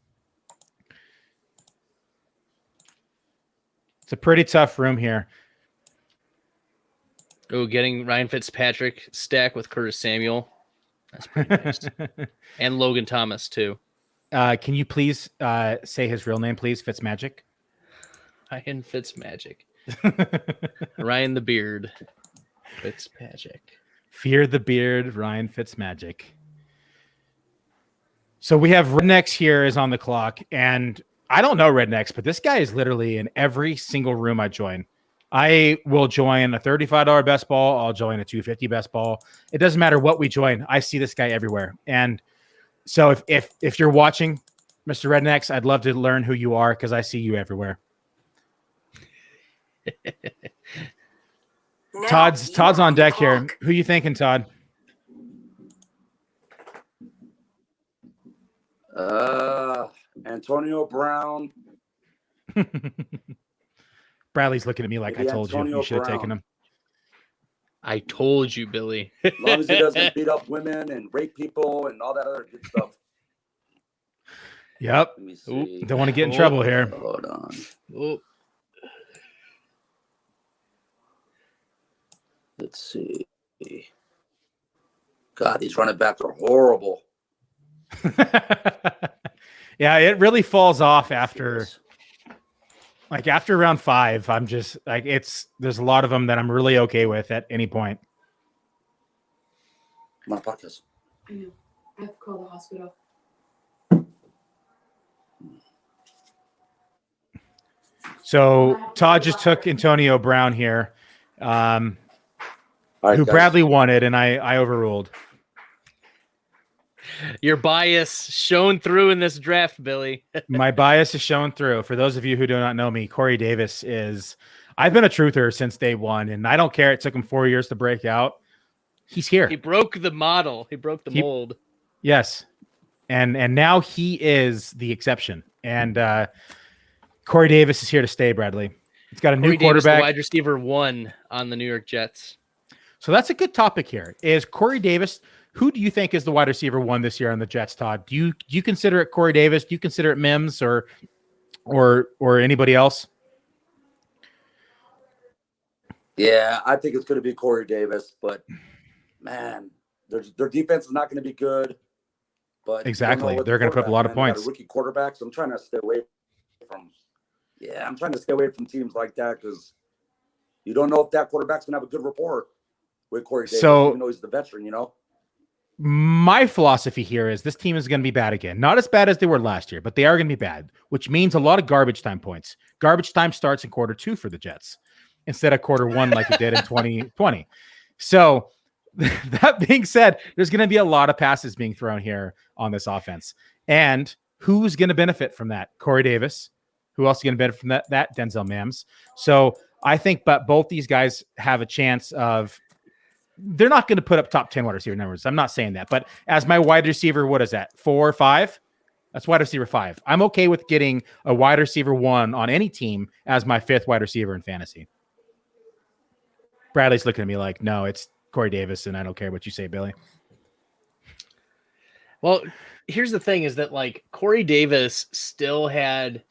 It's a pretty tough room here. Oh, getting Ryan Fitzpatrick stack with Curtis Samuel. That's pretty nice. And Logan Thomas too. Can you please say his real name, please? Fitzmagic. Ryan Fitzmagic. Ryan the Beard. Fitzpatrick. Fear the Beard, Ryan Fitzmagic. So we have Rednecks here is on the clock, and I don't know Rednecks, but this guy is literally in every single room I join. I will join a $35 best ball. I'll join a $250 best ball. It doesn't matter what we join. I see this guy everywhere. And so if you're watching, Mr. Rednecks, I'd love to learn who you are because I see you everywhere. Todd's on deck here. Who you thinking, Todd? Antonio Brown. Bradley's looking at me like, Maybe I told Antonio you should have Brown. taken him. I told you, Billy. As long as he doesn't beat up women and rape people and all that other good stuff. Yep. Let me see. Don't want to get in trouble here. Hold on. Oh. Let's see. God, these running backs are horrible. Yeah, it really falls off after round 5. I'm just like, there's a lot of them that I'm really okay with at any point. I'm on a podcast. I know. I have to call the hospital. So Todd just took Antonio Brown here, All right, who guys. Bradley wanted, and I overruled. Your bias shown through in this draft, Billy. My bias is shown through. For those of you who do not know me, Corey Davis I've been a truther since day one, and I don't care. It took him 4 years to break out. He's here. He broke the model. He broke the mold. Yes. And now he is the exception. And Corey Davis is here to stay, Bradley. He's got a new quarterback. Davis, the wide receiver 1 on the New York Jets. So that's a good topic here. Is Corey Davis, who do you think is the wide receiver 1 this year on the Jets, Todd? Do you consider it Corey Davis? Do you consider it Mims or anybody else? Yeah, I think it's going to be Corey Davis, but man, their defense is not going to be good. But exactly, they're going to put up a lot of points. Rookie quarterbacks. I'm trying to stay away from. Yeah, I'm trying to stay away from teams like that because you don't know if that quarterback's going to have a good rapport with Corey Davis, even though he's the veteran. My philosophy here is this team is going to be bad again. Not as bad as they were last year, but they are going to be bad, which means a lot of garbage time points. Garbage time starts in quarter 2 for the Jets instead of quarter 1 like it did in 2020. So that being said, there's going to be a lot of passes being thrown here on this offense. And who's going to benefit from that? Corey Davis. Who else is going to benefit from that? Denzel Mims. So I think but both these guys have a chance of they're not going to put up top 10 wide receiver numbers. I'm not saying that, but as my wide receiver, what is that? 4 or 5? That's wide receiver 5. I'm okay with getting a wide receiver 1 on any team as my 5th wide receiver in fantasy. Bradley's looking at me like, no, it's Corey Davis, and I don't care what you say, Billy. Well, here's the thing is that like Corey Davis still had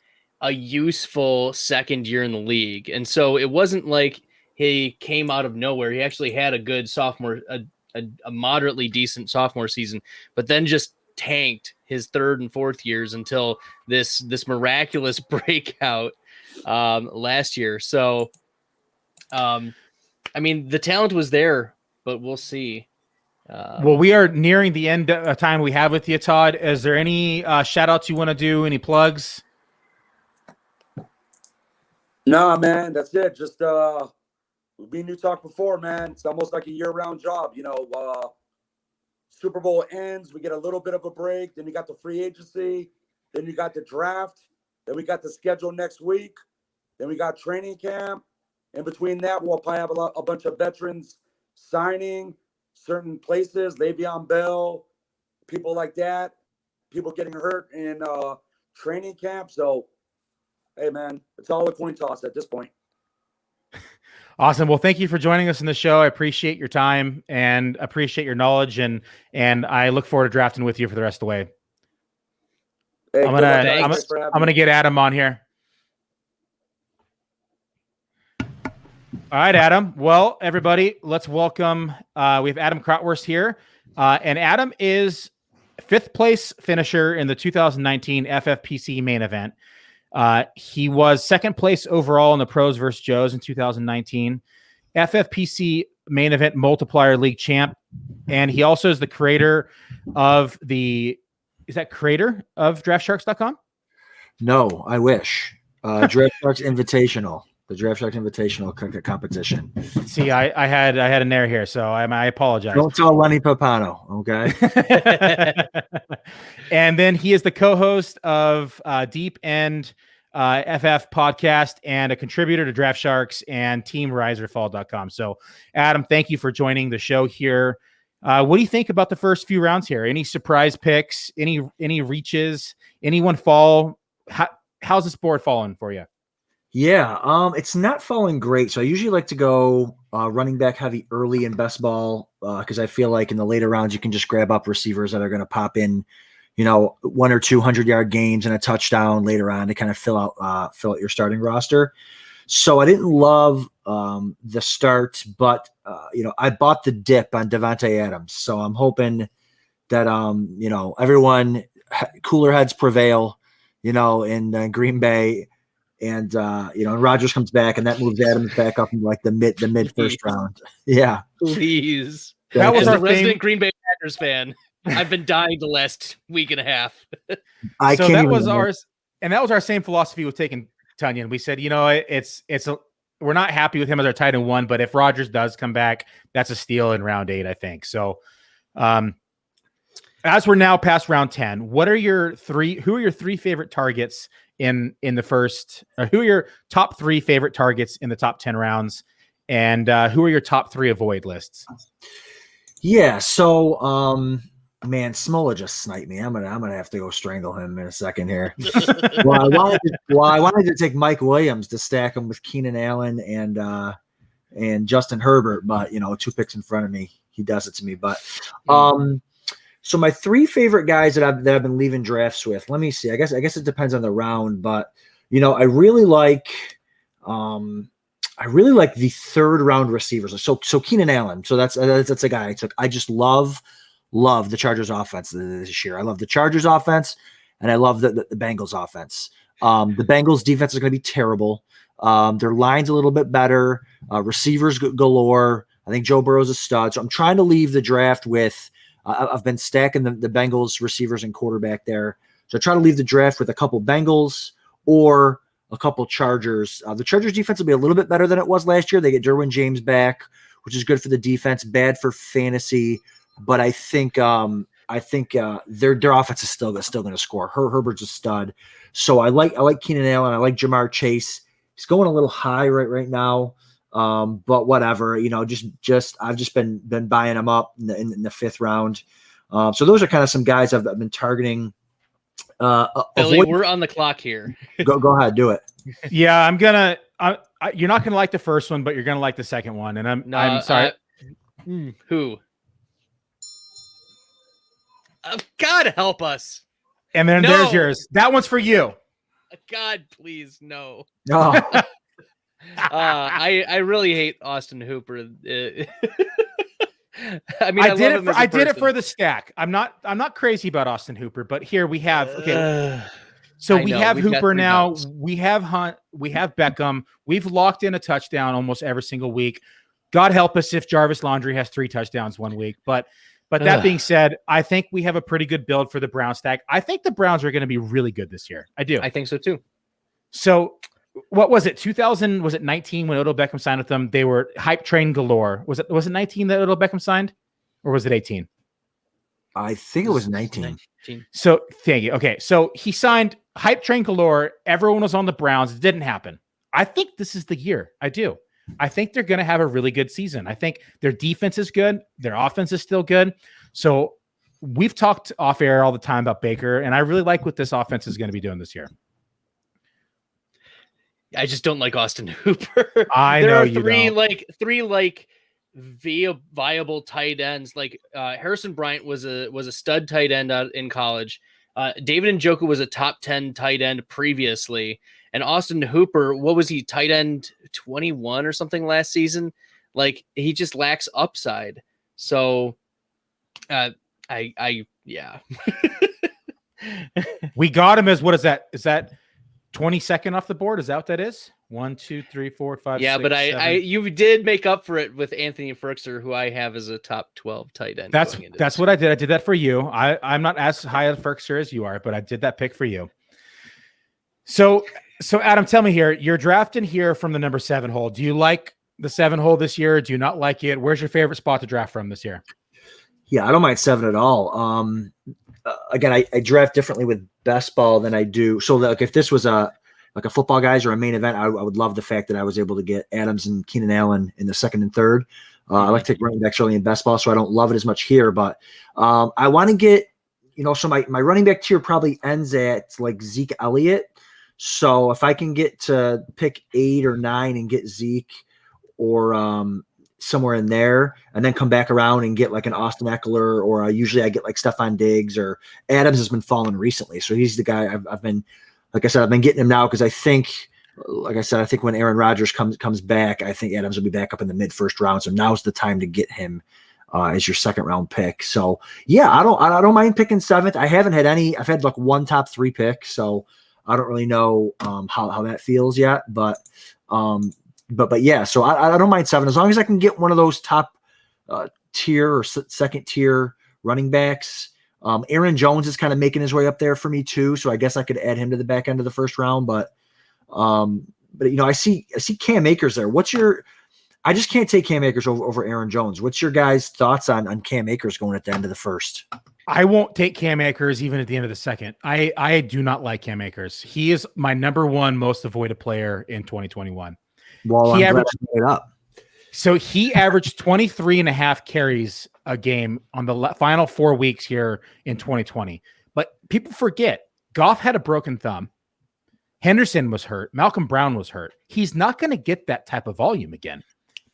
a useful second year in the league. And so it wasn't like he came out of nowhere. He actually had a good sophomore, a moderately decent sophomore season, but then just tanked his 3rd and 4th years until this miraculous breakout last year. So, I mean, the talent was there, but we'll see. Well, we are nearing the end of time we have with you, Todd. Is there any shout outs you want to do? Any plugs? No, man, that's it. Just we've been New Talk before, man. It's almost like a year-round job. You know, Super Bowl ends, we get a little bit of a break. Then you got the free agency. Then you got the draft. Then we got the schedule next week. Then we got training camp. In between that, we'll probably have a bunch of veterans signing certain places, Le'Veon Bell, people like that, people getting hurt in training camp. So, hey, man, it's all a coin toss at this point. Awesome. Well, thank you for joining us in the show. I appreciate your time and appreciate your knowledge, and I look forward to drafting with you for the rest of the way. Hey, I'm gonna get Adam on here. All right, Adam. Well, everybody, let's welcome. We have Adam Krautwurst here, and Adam is 5th place finisher in the 2019 FFPC main event. He was 2nd place overall in the Pros vs. Joes in 2019, FFPC main event multiplier league champ, and he also is the creator of DraftSharks.com? No, I wish. Draft Sharks Invitational. The Draft Sharks Invitational competition. See, I had an error here, so I apologize. Don't tell Lenny Papano, okay? And then he is the co-host of Deep End FF podcast and a contributor to Draft Sharks and TeamRiserFall.com. So, Adam, thank you for joining the show here. What do you think about the first few rounds here? Any surprise picks? Any reaches? Anyone fall? How's this board falling for you? Yeah, it's not falling great. So I usually like to go running back heavy early in best ball because I feel like in the later rounds you can just grab up receivers that are going to pop in, 1 or 2 100-yard games and a touchdown later on to kind of fill out your starting roster. So I didn't love the start, but I bought the dip on Devontae Adams. So I'm hoping that everyone cooler heads prevail, in Green Bay. And Rodgers comes back, and that moves Adams back up into like the mid first round. Yeah, please. That was our our resident Green Bay Packers fan. I've been dying the last week and a half. That was ours, and that was our same philosophy with taking Tunyon. We said, we're not happy with him as our tight end 1, but if Rodgers does come back, that's a steal in round 8, I think. So, as we're now past round 10, who are your 3 favorite targets in the first, or who are your top 3 favorite targets in the top 10 rounds, and who are your top 3 avoid lists? Yeah, so man, Smola just sniped me. I'm gonna have to go strangle him in a second here. Well, I wanted to take Mike Williams to stack him with Keenan Allen and Justin Herbert, but 2 picks in front of me, he does it to me. But so my 3 favorite guys that I've been leaving drafts with. Let me see. I guess it depends on the round, but I really like the 3rd round receivers. So Keenan Allen. So that's a guy I took. I just love the Chargers offense this year. I love the Chargers offense, and I love the Bengals offense. The Bengals defense is going to be terrible. Their line's a little bit better. Receivers galore. I think Joe Burrow's a stud. So I'm trying to leave the draft with I've been stacking the Bengals receivers and quarterback there. So I try to leave the draft with a couple Bengals or a couple Chargers. The Chargers defense will be a little bit better than it was last year. They get Derwin James back, which is good for the defense, bad for fantasy. But I think their offense is still going to score. Herbert's a stud. So I like Keenan Allen. I like Jamar Chase. He's going a little high right now. But whatever, I've just been buying them up in the 5th round. So those are kind of some guys I've been targeting. Billy, we're on the clock here. Go ahead, do it. Yeah, you're not gonna like the first one, but you're gonna like the second one. And I'm sorry. Who? God help us. And then there's yours. That one's for you. God, please, no. Oh. I really hate Austin Hooper. I mean, I did it for the stack. I'm not crazy about Austin Hooper, but here we have So we have Hooper now. Months. We have Hunt. We have Beckham. We've locked in a touchdown almost every single week. God help us if Jarvis Landry has 3 touchdowns one week. But that being said, I think we have a pretty good build for the Brown stack. I think the Browns are going to be really good this year. I do. I think so too. So what was it? 19 when Odell Beckham signed with them? They were hype train galore. Was it 19 that Odell Beckham signed, or was it 18? I think it was 19. So thank you. Okay, so he signed hype train galore. Everyone was on the Browns. It didn't happen. I think this is the year. I do. I think they're going to have a really good season. I think their defense is good. Their offense is still good. So we've talked off air all the time about Baker, and I really like what this offense is going to be doing this year. I just don't like Austin Hooper. There are three viable tight ends. Like Harrison Bryant was a stud tight end in college. David Njoku was a top 10 tight end previously. And Austin Hooper, what was he, tight end 21 or something last season? Like, he just lacks upside. So, yeah. We got him as, what is that? Is that 22nd off the board? Is that what that is? 1, 2, 3, 4, 5, yeah, 6, but 7. you did make up for it with Anthony Ferkser, who I have as a top 12 tight end. That's what I did. I did that for you. I'm not as high on Ferkser as you are, but I did that pick for you. So Adam, tell me here, you're drafting here from the number 7 hole. Do you like the 7 hole this year? Do you not like it? Where's your favorite spot to draft from this year? Yeah, I don't mind 7 at all. Again, I draft differently with best ball than I do. So like if this was a football guys or a main event, I would love the fact that I was able to get Adams and Keenan Allen in the 2nd and 3rd. I like to take running backs early in best ball, so I don't love it as much here. But I want to get, so my running back tier probably ends at like Zeke Elliott. So if I can get to pick 8 or 9 and get Zeke or somewhere in there, and then come back around and get like an Austin Eckler, or usually I get like Stephon Diggs, or Adams has been falling recently. So he's the guy I've been, like I said, I've been getting him now because I think when Aaron Rodgers comes back, I think Adams will be back up in the mid-1st round. So now's the time to get him as your 2nd round pick. So yeah, I don't mind picking 7th. I haven't had any. I've had like 1 top 3 pick, so I don't really know how that feels yet. But yeah, so I don't mind 7 as long as I can get one of those top tier or 2nd tier running backs. Aaron Jones is kind of making his way up there for me too, so I guess I could add him to the back end of the 1st round. But I see Cam Akers there. I just can't take Cam Akers over Aaron Jones. What's your guys' thoughts on Cam Akers going at the end of the 1st? I won't take Cam Akers even at the end of the 2nd. I do not like Cam Akers. He is my number 1 most avoided player in 2021. Well, he averaged it up. So he averaged 23.5 carries a game on the final 4 weeks here in 2020. But people forget, Goff had a broken thumb. Henderson was hurt. Malcolm Brown was hurt. He's not going to get that type of volume again.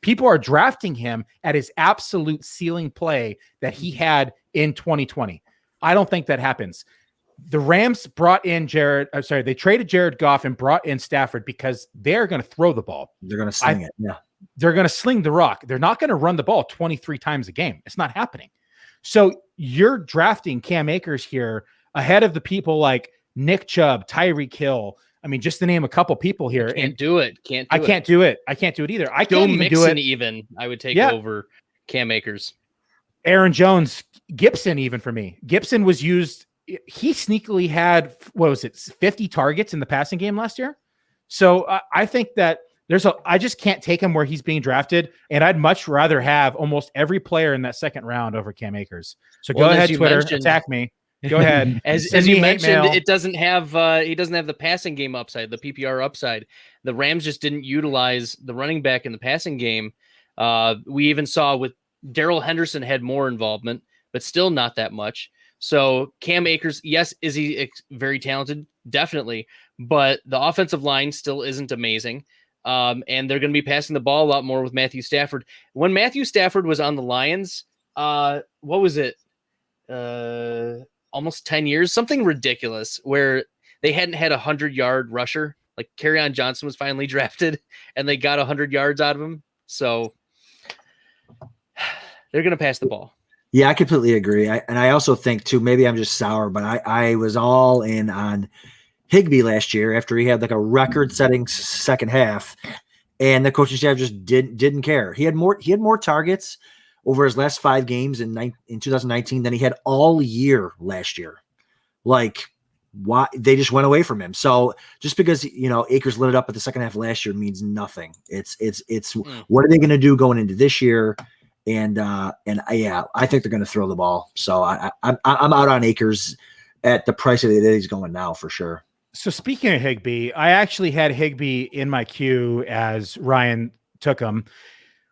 People are drafting him at his absolute ceiling play that he had in 2020. I don't think that happens. The Rams brought in they traded Jared Goff and brought in Stafford because they're going to throw the ball. They're going to sling it. Yeah. They're going to sling the rock. They're not going to run the ball 23 times a game. It's not happening. So you're drafting Cam Akers here ahead of the people like Nick Chubb, Tyreek Hill. I mean, just to name a couple people here. I can't do it either. I can't even do it. I would take over Cam Akers. Aaron Jones, Gibson, even for me. Gibson was used. He sneakily had, 50 targets in the passing game last year. So I think that I just can't take him where he's being drafted. And I'd much rather have almost every player in that second round over Cam Akers. So go ahead, Twitter, attack me. Go ahead. As you mentioned, it doesn't have he doesn't have the passing game upside, the PPR upside. The Rams just didn't utilize the running back in the passing game. We even saw with Darrell Henderson had more involvement, but still not that much. So Cam Akers, yes, is he very talented? Definitely. But the offensive line still isn't amazing. And they're going to be passing the ball a lot more with Matthew Stafford. When Matthew Stafford was on the Lions, what was it? Almost 10 years, something ridiculous, where they hadn't had 100-yard rusher. Like Kerryon Johnson was finally drafted and they got 100 yards out of him. So they're going to pass the ball. Yeah, I completely agree. I also think too, maybe I'm just sour, but I was all in on Higbee last year after he had like a record-setting second half, and the coaching staff just didn't care. He had more targets over his last 5 games in 2019 than he had all year last year. Like, why they just went away from him. So just because Akers lit it up at the second half last year means nothing. It's what are they going to do going into this year? And yeah, I think they're going to throw the ball. So I'm out on Akers at the price that he's going now for sure. So speaking of Higbee, I actually had Higbee in my queue as Ryan took him.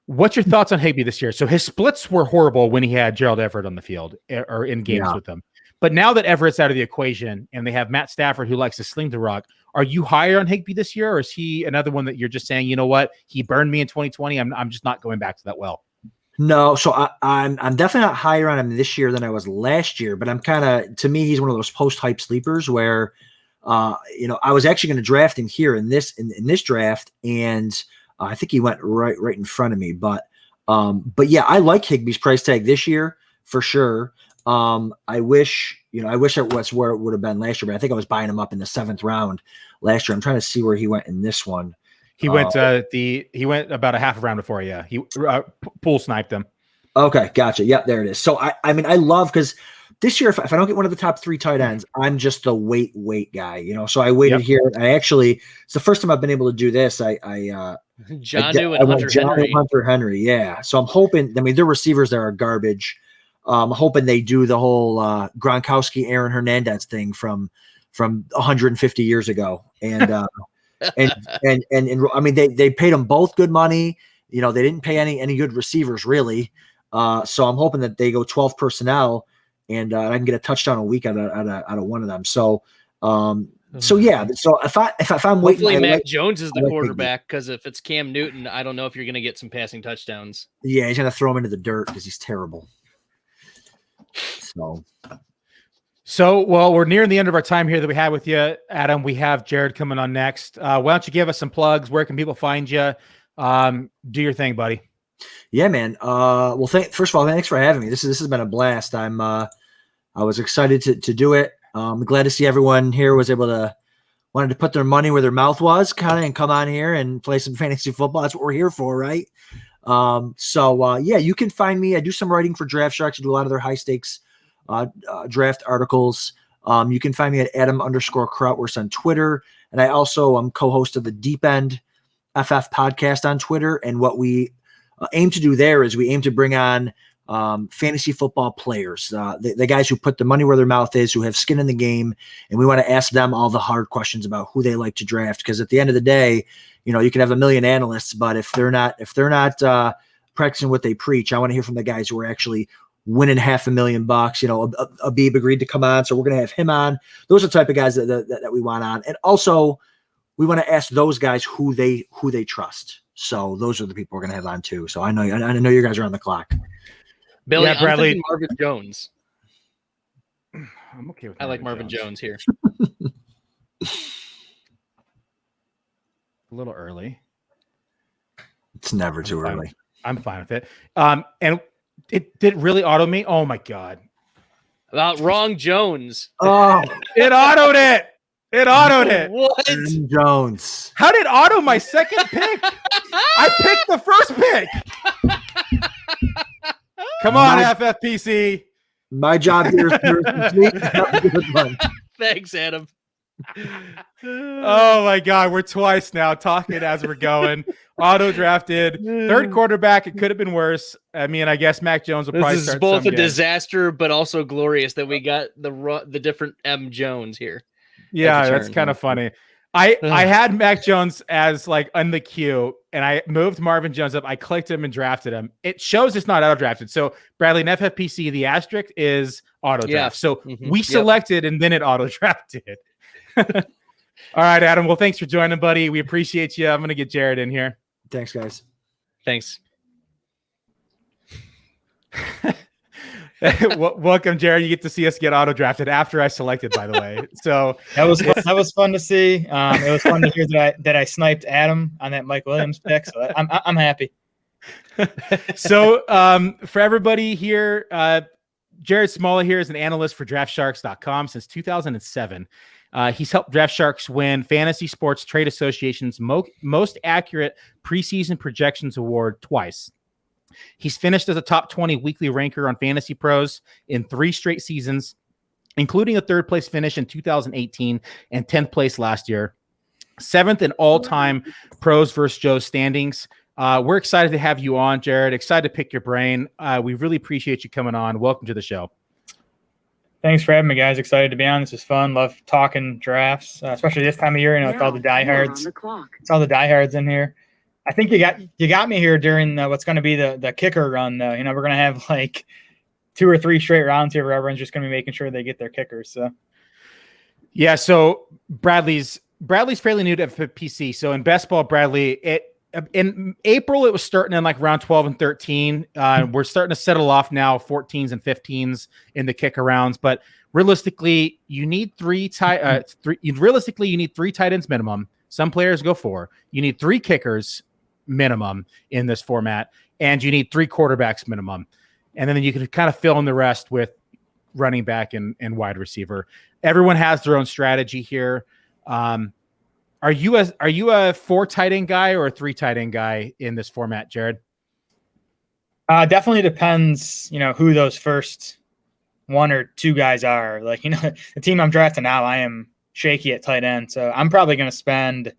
What's your thoughts on Higbee this year? So his splits were horrible when he had Gerald Everett on the field or in games with them. But now that Everett's out of the equation and they have Matt Stafford who likes to sling the rock, are you higher on Higbee this year, or is he another one that you're just saying, you know what, he burned me in 2020. I'm just not going back to that well? No, so I'm definitely not higher on him this year than I was last year, but I'm kind of, to me, he's one of those post-hype sleepers where, I was actually going to draft him here in this draft, and I think he went right in front of me. But yeah, I like Higbee's price tag this year for sure. I wish it was where it would have been last year, but I think I was buying him up in the 7th round last year. I'm trying to see where he went in this one. He went he went about a half a round before. Yeah, he Poole sniped him. Okay, gotcha. Yep, there it is. So I mean, I love, because this year, if I don't get one of the top 3 tight ends, I'm just the wait guy. So I waited here. It's the first time I've been able to do this. Hunter Henry. Yeah. So I'm hoping. I mean, their receivers there are garbage. I'm hoping they do the whole Gronkowski, Aaron Hernandez thing from 150 years ago, and I mean they paid them both good money. They didn't pay any good receivers really. So I'm hoping that they go 12 personnel, and I can get a touchdown a week out of one of them. So yeah. So if I'm waiting, hopefully Mac Jones is the quarterback, because if it's Cam Newton, I don't know if you're going to get some passing touchdowns. Yeah, he's going to throw him into the dirt because he's terrible. So, well, we're nearing the end of our time here that we had with you, Adam. We have Jared coming on next. Why don't you give us some plugs? Where can people find you? Do your thing, buddy. Yeah, man. Well, first of all, thanks for having me. This has been a blast. I was excited to do it. I'm glad to see everyone here wanted to put their money where their mouth was, kind of, and come on here and play some fantasy football. That's what we're here for, right? Yeah, you can find me. I do some writing for Draft Sharks. I do a lot of their high stakes draft articles. You can find me at Adam_Krautwurst on Twitter. And I also am co-host of the Deep End FF podcast on Twitter. And what we aim to do there is we aim to bring on fantasy football players, the guys who put the money where their mouth is, who have skin in the game. And we want to ask them all the hard questions about who they like to draft. Because at the end of the day, you can have a million analysts, but if they're not practicing what they preach, I want to hear from the guys who are actually winning $500,000. Abib agreed to come on, so we're going to have him on. Those are the type of guys that we want on. And also we want to ask those guys who they trust. So those are the people we're going to have on too. So I know you guys are on the clock. Billy, yeah, Bradley. I'm thinking Marvin Jones. I'm okay with I like Marvin Jones here. A little early. It's never too early. I'm fine with it. And it did really auto me. Oh my God. About wrong Jones. Oh, it autoed it. It autoed it. What? Jones. How did auto my second pick? I picked the first pick. Come on, FFPC. My job here is complete. Have a good one. Thanks, Adam. Oh my God, we're twice now talking as we're going. Auto drafted third quarterback. It could have been worse. I mean, I guess Mac Jones will probably This is start both some a games. disaster, but also glorious that we got the different M Jones here. Yeah, that's kind of funny. I had Mac Jones as like on the queue, and I moved Marvin Jones up. I clicked him and drafted him. It shows it's not auto drafted. So Bradley, in FFPC, the asterisk is auto draft. So we selected and then it auto drafted. All right, Adam. Well, thanks for joining, buddy. We appreciate you. I'm going to get Jared in here. Thanks, guys. Thanks. Welcome, Jared. You get to see us get auto drafted after I selected, by the way. So that was fun to see. It was fun to hear that I sniped Adam on that Mike Williams pick. So I'm happy. So for everybody here, Jared Smola here is an analyst for DraftSharks.com since 2007. He's helped Draft Sharks win Fantasy Sports Trade Association's most accurate preseason projections award twice. He's finished as a top 20 weekly ranker on Fantasy Pros in 3 straight seasons, including a 3rd place finish in 2018 and 10th place last year. 7th in all-time Pros versus Joe standings. We're excited to have you on, Jared. Excited to pick your brain. We really appreciate you coming on. Welcome to the show. Thanks for having me, guys. Excited to be on. This is fun. Love talking drafts, especially this time of year. With all the diehards. It's all the diehards in here. I think you got me here during what's going to be the kicker run. We're going to have like 2 or 3 straight rounds here where everyone's just going to be making sure they get their kickers. So, yeah. So Bradley's fairly new to FFPC. So in Best Ball, Bradley, in April it was starting in like round 12 and 13. We're starting to settle off now, 14s and 15s in the kicker rounds. But realistically, you need 3 tight ends minimum. Some players go 4. You need 3 kickers minimum in this format, and you need 3 quarterbacks minimum. And then you can kind of fill in the rest with running back and wide receiver. Everyone has their own strategy here. Are you a 4 tight end guy or a 3 tight end guy in this format, Jared? Definitely depends, who those first 1 or 2 guys are. Like, the team I'm drafting now, I am shaky at tight end. So I'm probably going to spend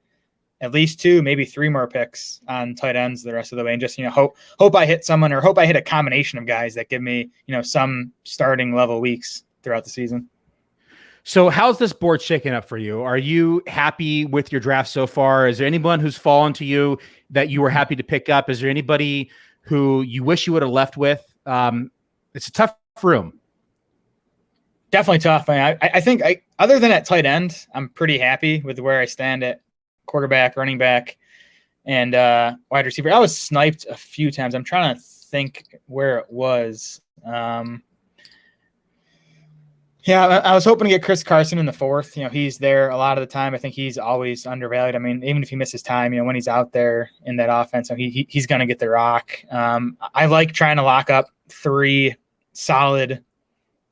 at least 2, maybe 3 more picks on tight ends the rest of the way. And just, hope I hit someone or hope I hit a combination of guys that give me, some starting level weeks throughout the season. So how's this board shaking up for you? Are you happy with your draft so far? Is there anyone who's fallen to you that you were happy to pick up? Is there anybody who you wish you would have left with? It's a tough room. Definitely tough. I think other than at tight end, I'm pretty happy with where I stand at quarterback, running back, and wide receiver. I was sniped a few times. I'm trying to think where it was. I was hoping to get Chris Carson in the 4th. He's there a lot of the time. I think he's always undervalued. I mean, even if he misses time, when he's out there in that offense, he's going to get the rock. I like trying to lock up 3 solid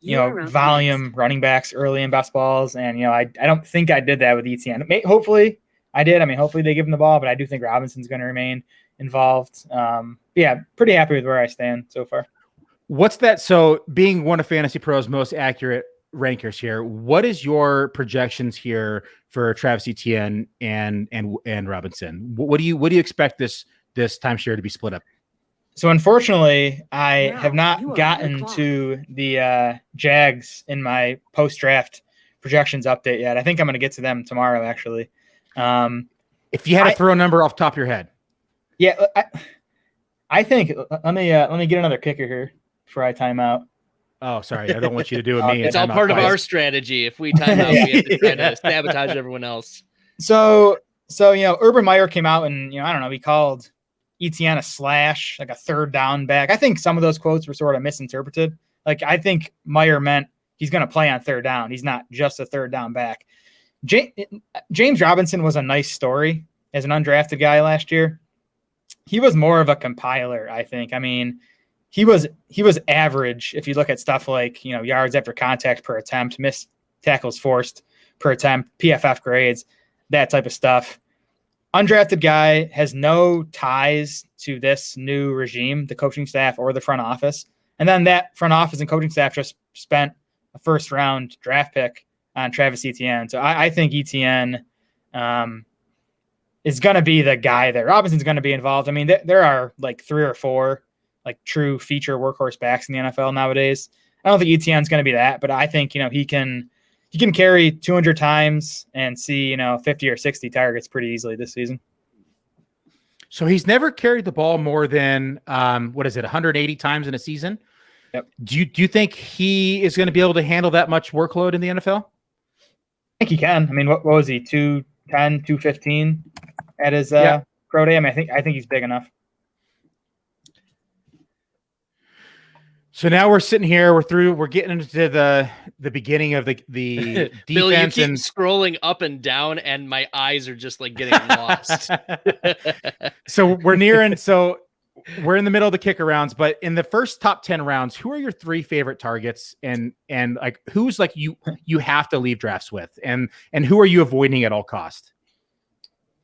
volume running backs early in best balls. And, I don't think I did that with ETN. Hopefully I did. Hopefully they give him the ball, but I do think Robinson's going to remain involved. Pretty happy with where I stand so far. What's that? So being one of Fantasy Pro's most accurate rankers here, what is your projections here for Travis Etienne and Robinson? What do you expect this timeshare to be split up? So unfortunately, I have not gotten to the Jags in my post-draft projections update yet. I think I'm going to get to them tomorrow, actually. If you had to throw a number off the top of your head. Yeah, I think let me get another kicker here before I time out. Oh, sorry. I don't want you to do it me. It's all part of our strategy. If we time out, we have to try to sabotage everyone else. So Urban Meyer came out and, I don't know, he called ETN a slash, like a 3rd down back. I think some of those quotes were sort of misinterpreted. Like, I think Meyer meant he's going to play on 3rd down. He's not just a 3rd down back. James Robinson was a nice story as an undrafted guy last year. He was more of a compiler, I think. He was average if you look at stuff like, yards after contact per attempt, missed tackles forced per attempt, PFF grades, that type of stuff. Undrafted guy, has no ties to this new regime, the coaching staff or the front office. And then that front office and coaching staff just spent a first-round draft pick on Travis Etienne. So I think Etienne is going to be the guy there. Robinson's going to be involved. I mean, there are like 3 or 4 like true feature workhorse backs in the NFL nowadays. I don't think Etienne's going to be that, but I think, he can carry 200 times and see, 50 or 60 targets pretty easily this season. So he's never carried the ball more than 180 times in a season. Yep. Do you think he is going to be able to handle that much workload in the NFL? I think he can. I mean, what was he? 210, 215 at his pro day? I mean, I think he's big enough. So now we're sitting here. We're getting into the beginning of the defense. Bill, you keep and scrolling up and down, and my eyes are just like getting lost. So we're nearing. So we're in the middle of the kicker rounds, but in the first top 10 rounds, who are your 3 favorite targets, and like who's like you have to leave drafts with, and who are you avoiding at all cost?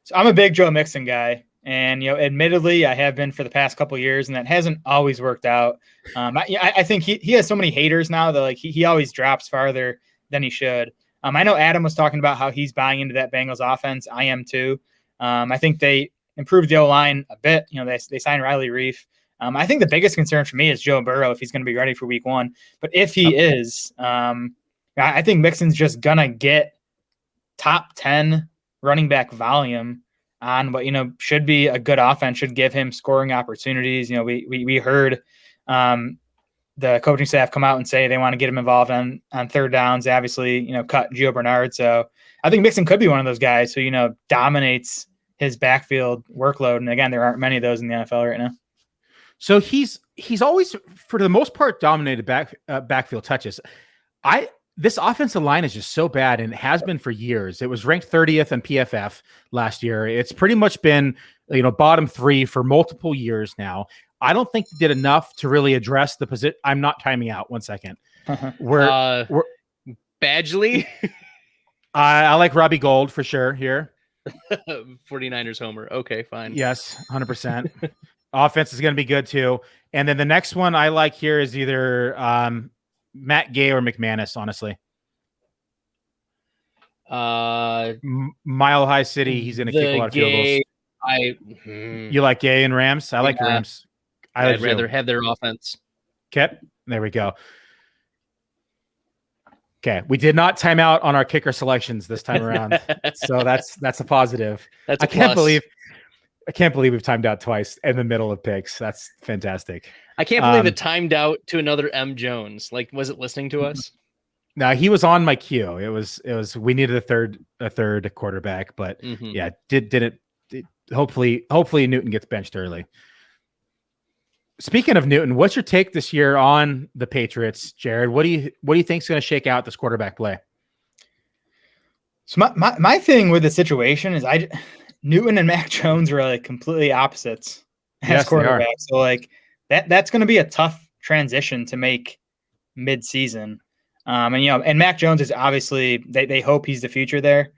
So I'm a big Joe Mixon guy. And, admittedly, I have been for the past couple of years, and that hasn't always worked out. I think he has so many haters now that like he always drops farther than he should. I know Adam was talking about how he's buying into that Bengals offense. I am too. I think they improved the O-line a bit. They signed Riley Reif. I think the biggest concern for me is Joe Burrow, if he's going to be ready for week 1. But if he is, I think Mixon's just going to get top 10 running back volume on what should be a good offense, should give him scoring opportunities. We heard the coaching staff come out and say they want to get him involved on third downs. They obviously cut Gio Bernard, so I think Mixon could be one of those guys who dominates his backfield workload. And again, there aren't many of those in the NFL right now. So he's always, for the most part, dominated backfield touches. This offensive line is just so bad, and it has been for years. It was ranked 30th in PFF last year. It's pretty much been, bottom 3 for multiple years now. I don't think they did enough to really address the position. I'm not timing out. 1 second. We're Badgley. I like Robbie Gold for sure here. 49ers homer. Okay, fine. Yes, 100%. Offense is going to be good too. And then the next one I like here is either Matt Gay or McManus, honestly. Mile High City, he's going to kick a lot of field goals. You like Gay and Rams? I like Rams. I'd rather have their offense. Okay, there we go. Okay, we did not time out on our kicker selections this time around, so that's a positive. That's a I can't believe we've timed out twice in the middle of picks. That's fantastic. I can't believe it timed out to another M. Jones. Like, was it listening to us? No, he was on my queue. It was. We needed a third quarterback, but yeah, didn't. Hopefully Newton gets benched early. Speaking of Newton, what's your take this year on the Patriots, Jared? What do you think is going to shake out this quarterback play? So my thing with the situation is Newton and Mac Jones are like completely opposites as quarterbacks. So like that's going to be a tough transition to make mid-season. And Mac Jones is obviously they hope he's the future there.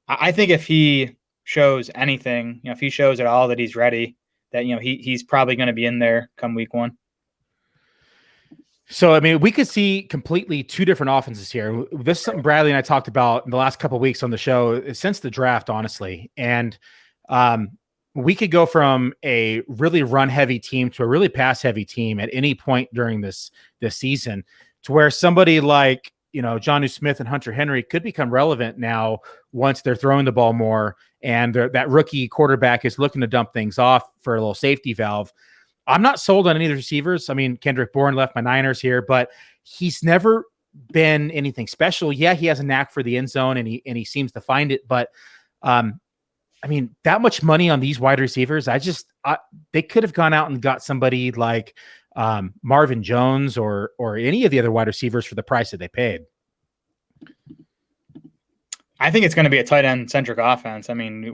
I think if he shows anything, if he shows at all that he's ready, that he's probably going to be in there come week 1. So, I mean, we could see completely 2 different offenses here. This is something Bradley and I talked about in the last couple of weeks on the show since the draft, honestly. And we could go from a really run-heavy team to a really pass-heavy team at any point during this season, to where somebody like, Jonnu Smith and Hunter Henry could become relevant now once they're throwing the ball more and that rookie quarterback is looking to dump things off for a little safety valve. I'm not sold on any of the receivers. I mean, Kendrick Bourne left my Niners here, but he's never been anything special. Yeah, he has a knack for the end zone and he seems to find it. But I mean, that much money on these wide receivers, they could have gone out and got somebody like Marvin Jones or any of the other wide receivers for the price that they paid. I think it's going to be a tight end centric offense. I mean,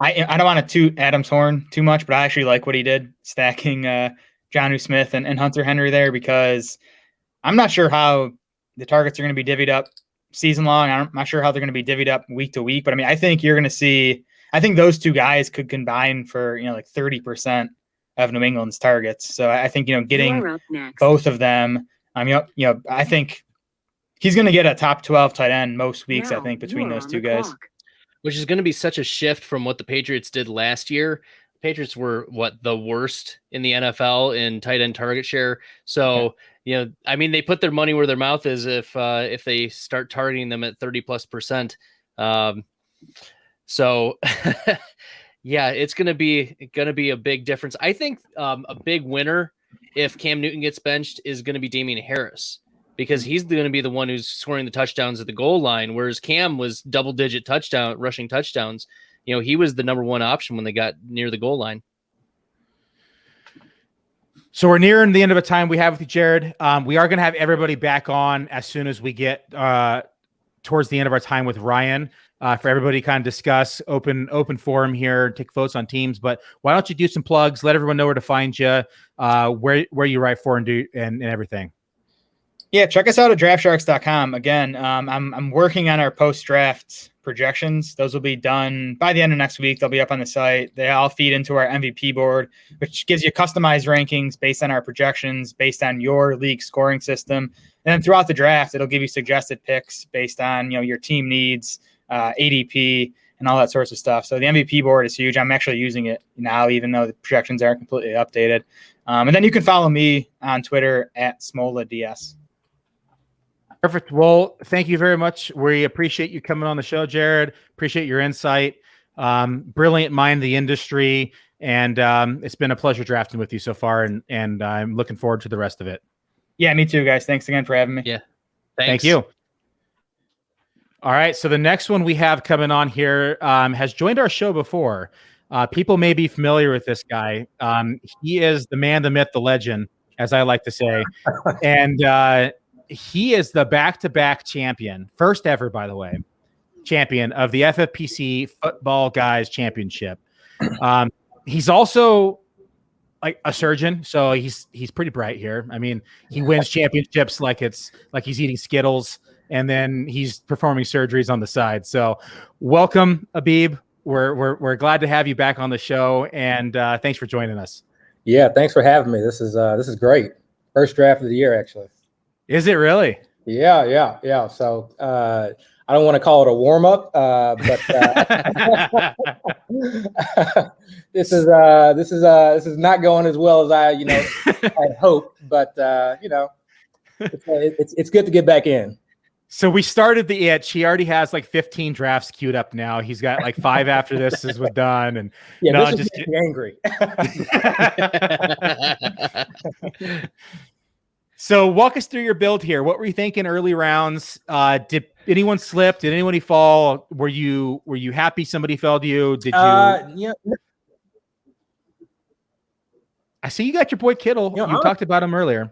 I don't want to toot Adam's horn too much, but I actually like what he did stacking Jonnu Smith and Hunter Henry there, because I'm not sure how the targets are going to be divvied up season long. I'm not sure how they're going to be divvied up week to week, but I mean, I think you're going to see, I think those 2 guys could combine for, like 30% of New England's targets. So I think, getting You're up next. both of them, I think he's going to get a top 12 tight end most weeks, I Now think, between you're those on two the guys. clock. Which is going to be such a shift from what the Patriots did last year. Patriots were the worst in the NFL in tight end target share. So, they put their money where their mouth is if they start targeting them at 30+%. So yeah, it's going to be a big difference. I think a big winner if Cam Newton gets benched is going to be Damian Harris, because he's going to be the one who's scoring the touchdowns at the goal line, whereas Cam was double-digit rushing touchdowns. He was the number one option when they got near the goal line. So we're nearing the end of a time we have with you, Jared. We are going to have everybody back on as soon as we get towards the end of our time with Ryan, for everybody to kind of discuss, open forum here, take votes on teams. But why don't you do some plugs, let everyone know where to find you, where you write for and everything. Yeah, check us out at draftsharks.com. Again, I'm working on our post-draft projections. Those will be done by the end of next week. They'll be up on the site. They all feed into our MVP board, which gives you customized rankings based on our projections, based on your league scoring system. And then throughout the draft, it'll give you suggested picks based on your team needs, ADP, and all that sorts of stuff. So the MVP board is huge. I'm actually using it now, even though the projections aren't completely updated. And then you can follow me on Twitter at SmolaDS. Perfect. Well, thank you very much. We appreciate you coming on the show, Jared. Appreciate your insight. Brilliant mind in the industry. And it's been a pleasure drafting with you so far. And I'm looking forward to the rest of it. Yeah, me too, guys. Thanks again for having me. Yeah. Thank Thanks. you. All right. So the next one we have coming on here has joined our show before. People may be familiar with this guy. He is the man, the myth, the legend, as I like to say. And he is the back-to-back champion, first ever, by the way, champion of the FFPC Football Guys Championship. He's also like a surgeon, so he's pretty bright here. I mean, he wins championships like he's eating Skittles, and then he's performing surgeries on the side. So, welcome, Abib. We're glad to have you back on the show, and thanks for joining us. Yeah, thanks for having me. This is great. First draft of the year, actually. Is it really? Yeah. So I don't want to call it a warm up, but this is not going as well as I had hoped. But it's good to get back in. So we started the itch. He already has like 15 drafts queued up now. He's got like 5 after this is done. And yeah, this is just angry. So walk us through your build here. What were you thinking early rounds? Did anyone slip? Did anybody fall? Were you happy somebody fell to you? Did you? I see you got your boy Kittle. You talked about him earlier.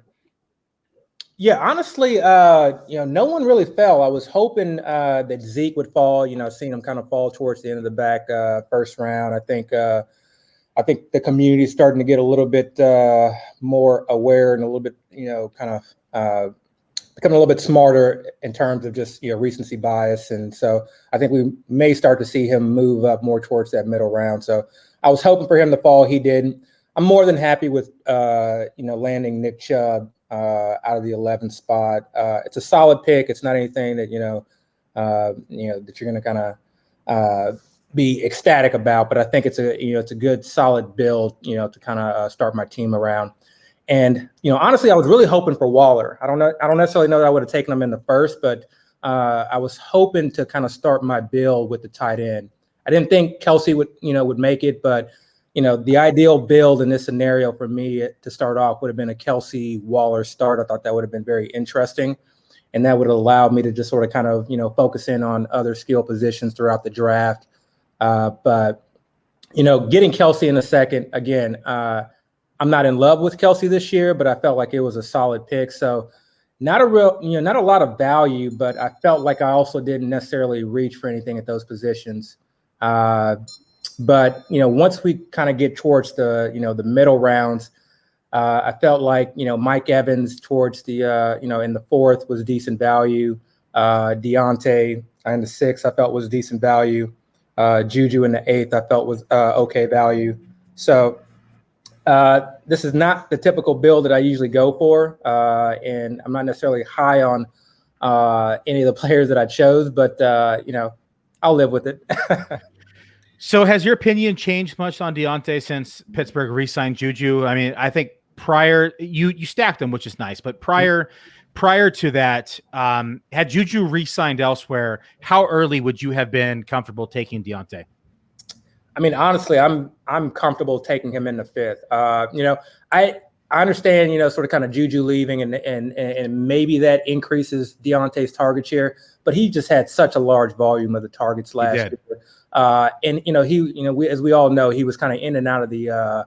Yeah, honestly, no one really fell. I was hoping that Zeke would fall. Seeing him kind of fall towards the end of the back first round. I think the community is starting to get a little bit more aware and a little bit, kind of becoming a little bit smarter in terms of just, recency bias. And so I think we may start to see him move up more towards that middle round. So I was hoping for him to fall. He didn't. I'm more than happy with, landing Nick Chubb out of the 11th spot. It's a solid pick. It's not anything that, that you're going to kind of be ecstatic about, but I think it's a good solid build, to kind of start my team around. And, honestly, I was really hoping for Waller. I don't necessarily know that I would have taken him in the first, but I was hoping to kind of start my build with the tight end. I didn't think Kelsey would make it, but, the ideal build in this scenario for me to start off would have been a Kelsey Waller start. I thought that would have been very interesting. And that would have allowed me to just sort of kind of, focus in on other skill positions throughout the draft. But getting Kelsey in a second, again, I'm not in love with Kelsey this year, but I felt like it was a solid pick. So not a lot of value, but I felt like I also didn't necessarily reach for anything at those positions. But once we kind of get towards the, the middle rounds, I felt like, Mike Evans towards the, in the 4th was decent value. Deontay in the 6th, I felt was decent value. Juju in the 8th, I felt was okay value. So, This is not the typical build that I usually go for, and I'm not necessarily high on any of the players that I chose, but I'll live with it. So has your opinion changed much on Deontay since Pittsburgh re-signed Juju? I mean, I think prior you stacked them, which is nice, but prior to that, had Juju re-signed elsewhere, how early would you have been comfortable taking Deontay? I mean, honestly, I'm comfortable taking him in the fifth. I understand, sort of kind of Juju leaving and maybe that increases Deontay's target share, but he just had such a large volume of the targets last year. As we all know, he was kind of in and out of the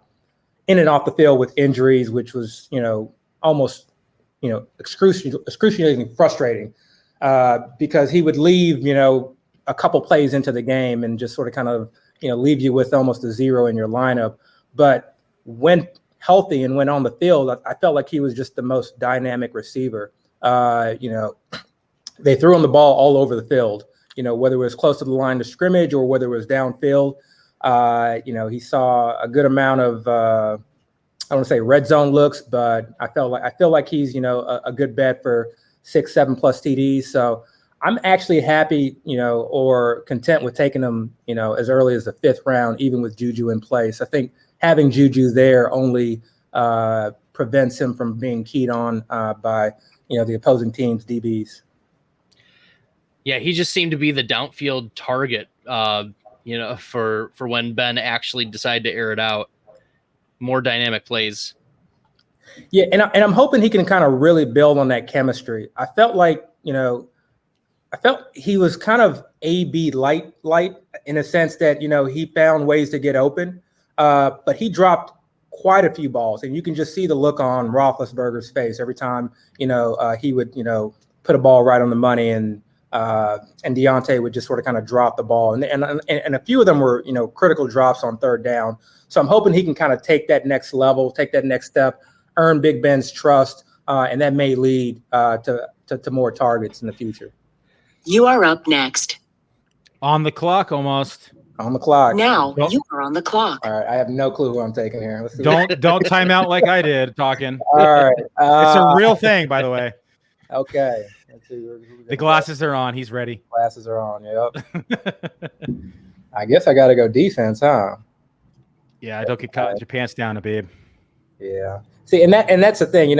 in and off the field with injuries, which was, almost, excruciatingly frustrating because he would leave, a couple plays into the game and just sort of kind of, leave you with almost a zero in your lineup. But when healthy and when on the field, I felt like he was just the most dynamic receiver. They threw him the ball all over the field, whether it was close to the line of scrimmage or whether it was downfield. He saw a good amount of, I don't want to say red zone looks, but I feel like he's, a good bet for 6-7+ TDs. So I'm actually happy, or content with taking him, as early as the 5th round, even with Juju in place. I think having Juju there only prevents him from being keyed on by, the opposing team's DBs. Yeah, he just seemed to be the downfield target, for when Ben actually decided to air it out. More dynamic plays. Yeah, and I'm hoping he can kind of really build on that chemistry. I felt like, he was kind of AB light in a sense that, he found ways to get open, but he dropped quite a few balls. And you can just see the look on Roethlisberger's face every time, he would, put a ball right on the money and Deontay would just sort of kind of drop the ball. And a few of them were, critical drops on 3rd down. So I'm hoping he can kind of take that next level, take that next step, earn Big Ben's trust, and that may lead to more targets in the future. You are up next. On the clock, almost. On the clock. Now you are on the clock. All right, I have no clue who I'm taking here. Let's see. Don't time out like I did talking. All right. It's a real thing, by the way. Okay. Let's see. The glasses are on. He's ready. Glasses are on. Yep. I guess I got to go defense, huh? Yeah, don't get caught with your pants down, Abib. Yeah. See, and that's the thing.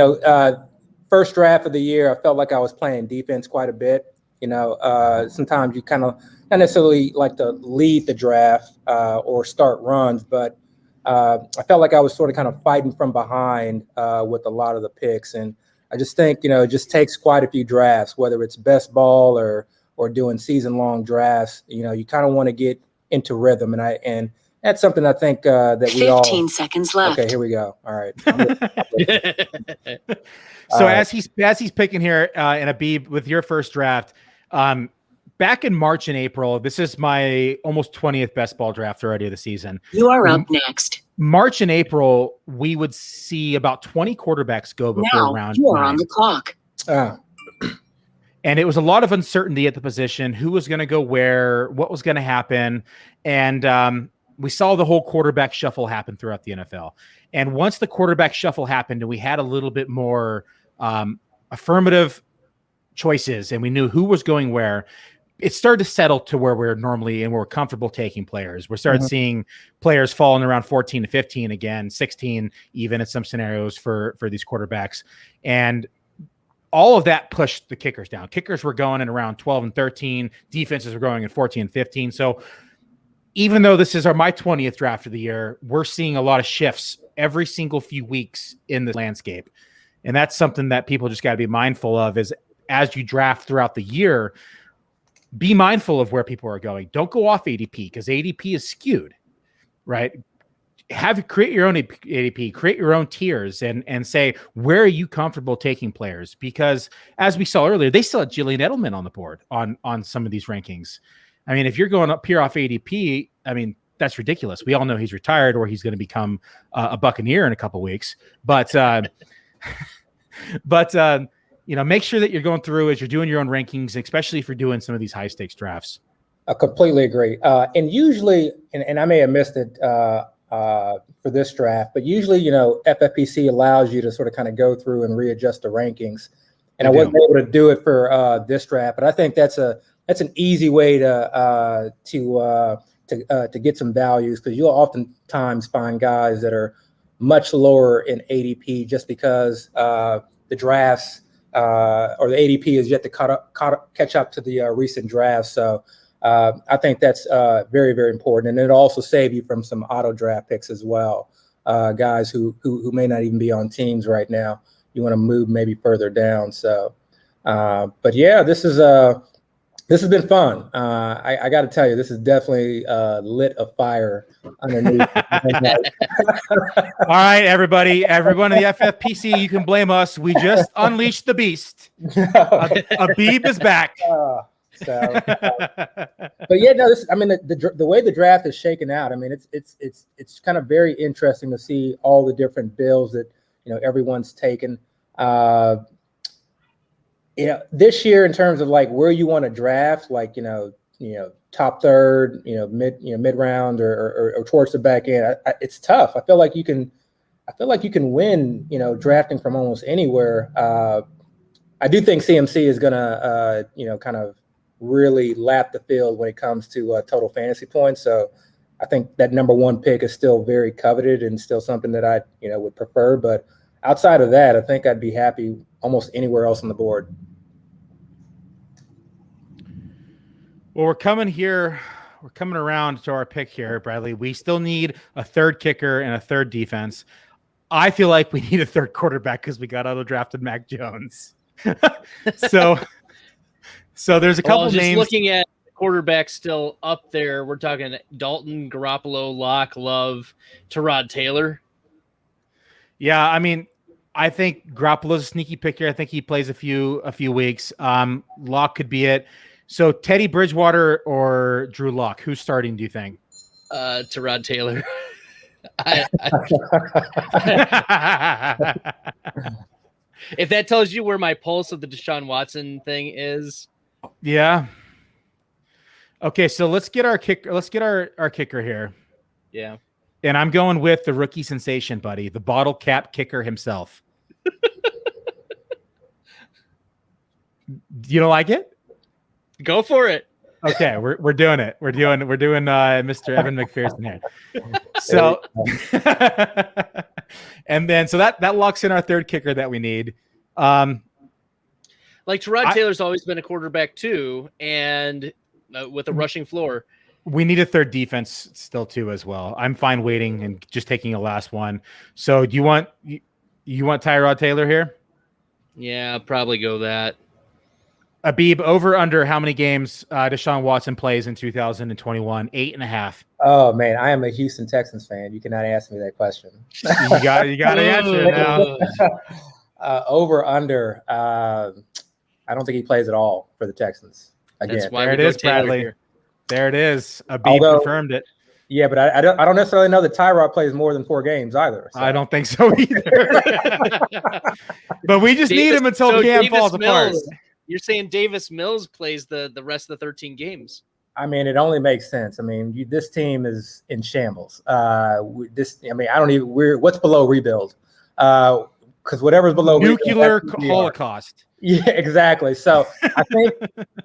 First draft of the year, I felt like I was playing defense quite a bit. Sometimes you kind of not necessarily like to lead the draft or start runs, but I felt like I was sort of kind of fighting from behind with a lot of the picks. And I just think, it just takes quite a few drafts, whether it's best ball or doing season-long drafts. You kind of want to get into rhythm. And that's something I think that we all – 15 seconds left. Okay, here we go. All right. So as he's picking here, and Abib, with your first draft, back in March and April, this is my almost 20th best ball draft already of the season. You are up next. March and April, we would see about 20 quarterbacks go before round. You are on the clock. And it was a lot of uncertainty at the position, who was going to go where, what was going to happen. And we saw the whole quarterback shuffle happen throughout the NFL. And once the quarterback shuffle happened and we had a little bit more affirmative choices and we knew who was going where, it started to settle to where we're normally and we're comfortable taking players. We started seeing players falling around 14 to 15 again, 16 even in some scenarios for these quarterbacks. And all of that pushed the kickers down. Kickers were going in around 12 and 13. Defenses were going in 14 and 15. So even though this is my 20th draft of the year, we're seeing a lot of shifts every single few weeks in the landscape. And that's something that people just got to be mindful of is as you draft throughout the year, be mindful of where people are going. Don't go off ADP because ADP is skewed, right? Create your own ADP, create your own tiers and say, where are you comfortable taking players? Because as we saw earlier, they still had Julian Edelman on the board on some of these rankings. I mean, if you're going up here off ADP, I mean, that's ridiculous. We all know he's retired or he's going to become a Buccaneer in a couple weeks. But make sure that you're going through as you're doing your own rankings, especially if you're doing some of these high stakes drafts. I completely agree. And usually, and I may have missed it for this draft. But usually, FFPC allows you to sort of kind of go through and readjust the rankings. And I wasn't able to do it for this draft, but I think that's an easy way to get some values, because you'll oftentimes find guys that are much lower in ADP just because the drafts or the ADP is yet to catch up to the recent drafts. So I think that's very, very important, and it'll also save you from some auto draft picks as well. Guys who may not even be on teams right now, you want to move maybe further down. So, but yeah, this has been fun. I got to tell you, this is definitely lit a fire underneath. All right, everybody, everyone in the FFPC, you can blame us. We just unleashed the beast. Abib is back. But yeah, no, the way the draft is shaken out, I mean, it's kind of very interesting to see all the different bills that everyone's taken. This year, in terms of like where you want to draft, like top third, mid round or towards the back end, it's tough. I feel like you can win, drafting from almost anywhere. I do think CMC is gonna, kind of really lap the field when it comes to total fantasy points. So I think that number one pick is still very coveted and still something that I, would prefer. But outside of that, I think I'd be happy almost anywhere else on the board. Well, we're coming around to our pick here, Bradley. We still need a third kicker and a third defense. I feel like we need a third quarterback because we got auto drafted Mac Jones. So there's a couple names. Looking at quarterbacks still up there, we're talking Dalton, Garoppolo, Locke, Love, Tod Taylor. Yeah, I mean, I think Garoppolo's a sneaky pick here. I think he plays a few weeks. Locke could be it. So Teddy Bridgewater or Drew Lock, who's starting, do you think? Tod Taylor. If that tells you where my pulse of the Deshaun Watson thing is. Yeah. Okay, so let's get our kicker. Let's get our kicker here. Yeah. And I'm going with the rookie sensation, buddy, the bottle cap kicker himself. You don't like it? Go for it. Okay, we're doing it. We're doing Mr. Evan McPherson here. So and then so that locks in our third kicker that we need. Like Tod Taylor's always been a quarterback too, and with a rushing floor. We need a third defense still too as well. I'm fine waiting and just taking a last one. So do you want Tyrod Taylor here? Yeah, probably go that. Abib, over under how many games Deshaun Watson plays in 2021? 8.5. Oh man, I am a Houston Texans fan. You cannot ask me that question. You got to answer it now. Over under. I don't think he plays at all for the Texans. Again, that's why there it is, Bradley. Here. There it is. Abib confirmed it. Yeah, but I don't necessarily know that Tyrod plays more than 4 games either. So. I don't think so either. But we just need him until Cam falls apart. You're saying Davis Mills plays the rest of the 13 games. I mean, it only makes sense. I mean, this team is in shambles. What's below rebuild? Because whatever's below nuclear holocaust. Yeah, exactly. So I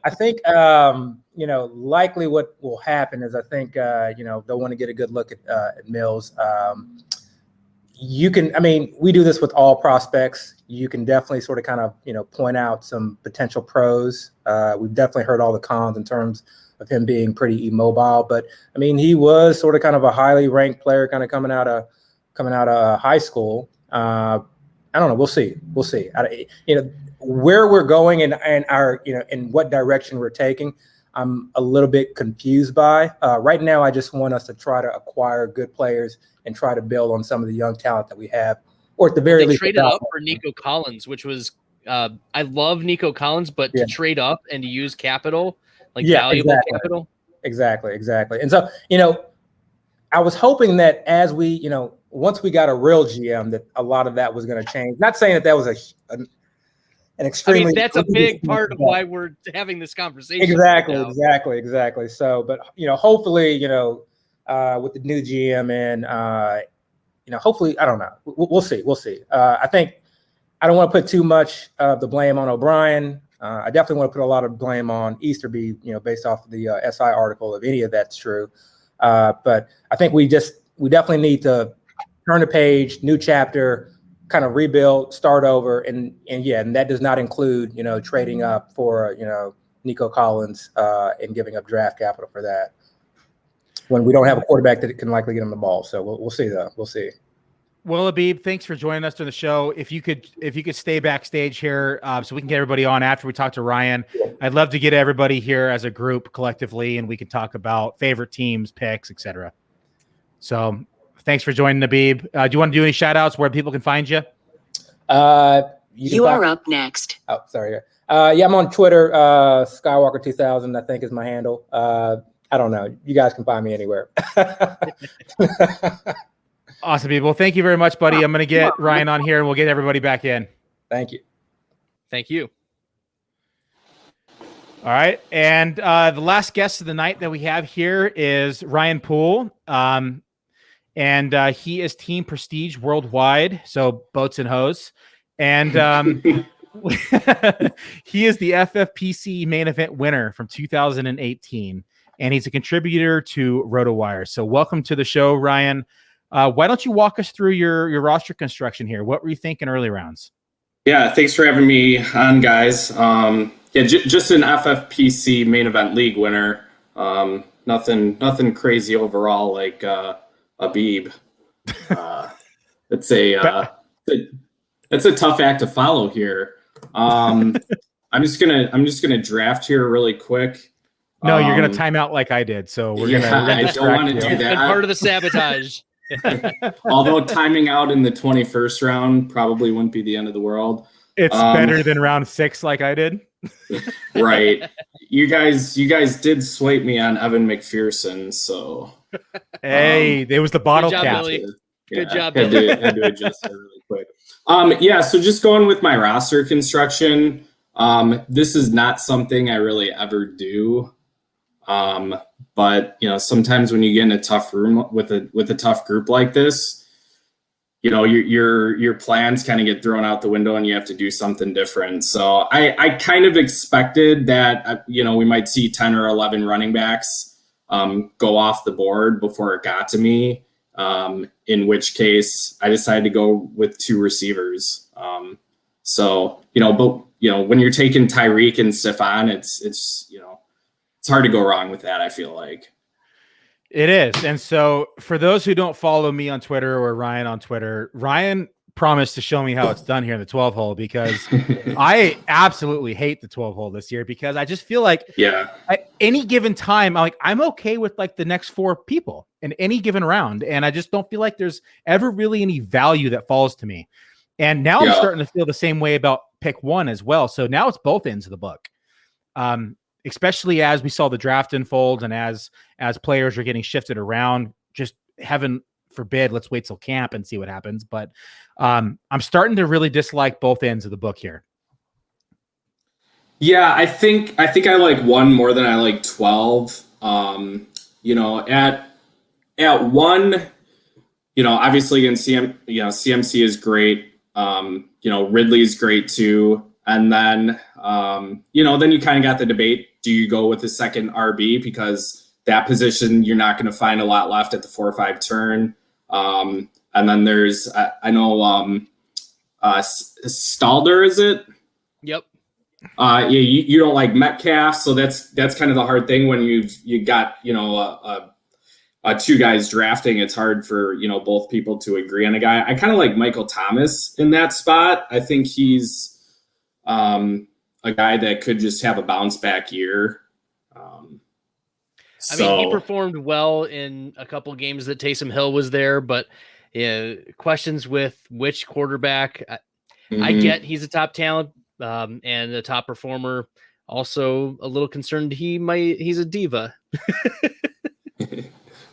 think likely what will happen is I think they'll want to get a good look at Mills. We do this with all prospects. You can definitely sort of kind of, point out some potential pros. We've definitely heard all the cons in terms of him being pretty immobile, but I mean, he was sort of kind of a highly ranked player kind of coming out of high school. I don't know. We'll see. Where we're going and our, in what direction we're taking, I'm a little bit confused by. Right now, I just want us to try to acquire good players and try to build on some of the young talent that we have, or at the very least. They traded up for Nico Collins, which was I love Nico Collins, but to trade up and to use capital, valuable capital. Exactly. And so, I was hoping that as we, once we got a real GM, that a lot of that was going to change. Not saying that was an extremely. I mean, that's a big part of why we're having this conversation. Exactly. So, but hopefully, with the new GM and hopefully, I don't know. We'll see. We'll see. I think I don't want to put too much of the blame on O'Brien. I definitely want to put a lot of blame on Easterby, based off of the SI article, if any of that's true. But I think we definitely need to turn the page, new chapter, kind of rebuild, start over, and that does not include trading up for Nico Collins and giving up draft capital for that when we don't have a quarterback that can likely get him the ball. So we'll see though. We'll see. Well, Abib, thanks for joining us on the show. If you could stay backstage here, so we can get everybody on after we talk to Ryan. I'd love to get everybody here as a group collectively, and we can talk about favorite teams, picks, etc. So, thanks for joining, Abib. Do you want to do any shout outs where people can find you? You are up next. Oh, sorry. I'm on Twitter. Skywalker2000, I think, is my handle. I don't know. You guys can find me anywhere. Awesome, people. Well, thank you very much, buddy. I'm going to get Ryan on here, and we'll get everybody back in. Thank you. Thank you. All right. And the last guest of the night that we have here is Ryan Poole. And he is Team Prestige Worldwide, so boats and hose. And he is the FFPC main event winner from 2018. And he's a contributor to RotoWire. So welcome to the show, Ryan. Why don't you walk us through your roster construction here? What were you thinking early rounds? Yeah, thanks for having me on, guys. Just an FFPC main event league winner. Nothing crazy overall like Abib. It's a tough act to follow here. I'm just gonna draft here really quick. No, you're gonna time out like I did. So we're gonna I don't want to do that. And part of the sabotage. Although timing out in the 21st round probably wouldn't be the end of the world. It's better than round 6 like I did. Right. You guys did swipe me on Evan McPherson, so hey, it was the bottle good job, cap. Billy. Good job, had Billy. had to adjust that really quick. So just going with my roster construction. This is not something I really ever do. But sometimes when you get in a tough room with a tough group like this, your plans kind of get thrown out the window and you have to do something different. So I kind of expected that, we might see 10 or 11 running backs, go off the board before it got to me. In which case I decided to go with 2 receivers. But when you're taking Tyreek and Stephon, it's hard to go wrong with that, I feel like. It is. And so for those who don't follow me on Twitter or Ryan on Twitter, Ryan promised to show me how it's done here in the 12 hole because I absolutely hate the 12 hole this year because I just feel like at any given time, I'm okay with like the next 4 people in any given round. And I just don't feel like there's ever really any value that falls to me. And now I'm starting to feel the same way about pick 1 as well. So now it's both ends of the book. Especially as we saw the draft unfold and as players are getting shifted around, just heaven forbid, let's wait till camp and see what happens. But I'm starting to really dislike both ends of the book here. Yeah, I think I like 1 more than I like 12. At 1, obviously in CMC is great. Ridley's great too. And then, then you kind of got the debate. Do you go with the second RB? Because that position, you're not going to find a lot left at the 4 or 5 turn. And then there's, I know, Stalder, is it? Yep. You don't like Metcalf. So that's kind of the hard thing when you got, 2 guys drafting. It's hard for, both people to agree on a guy. I kind of like Michael Thomas in that spot. I think he's, a guy that could just have a bounce back year. He performed well in a couple games that Taysom Hill was there, but questions with which quarterback. I get he's a top talent and a top performer. Also, a little concerned he's a diva.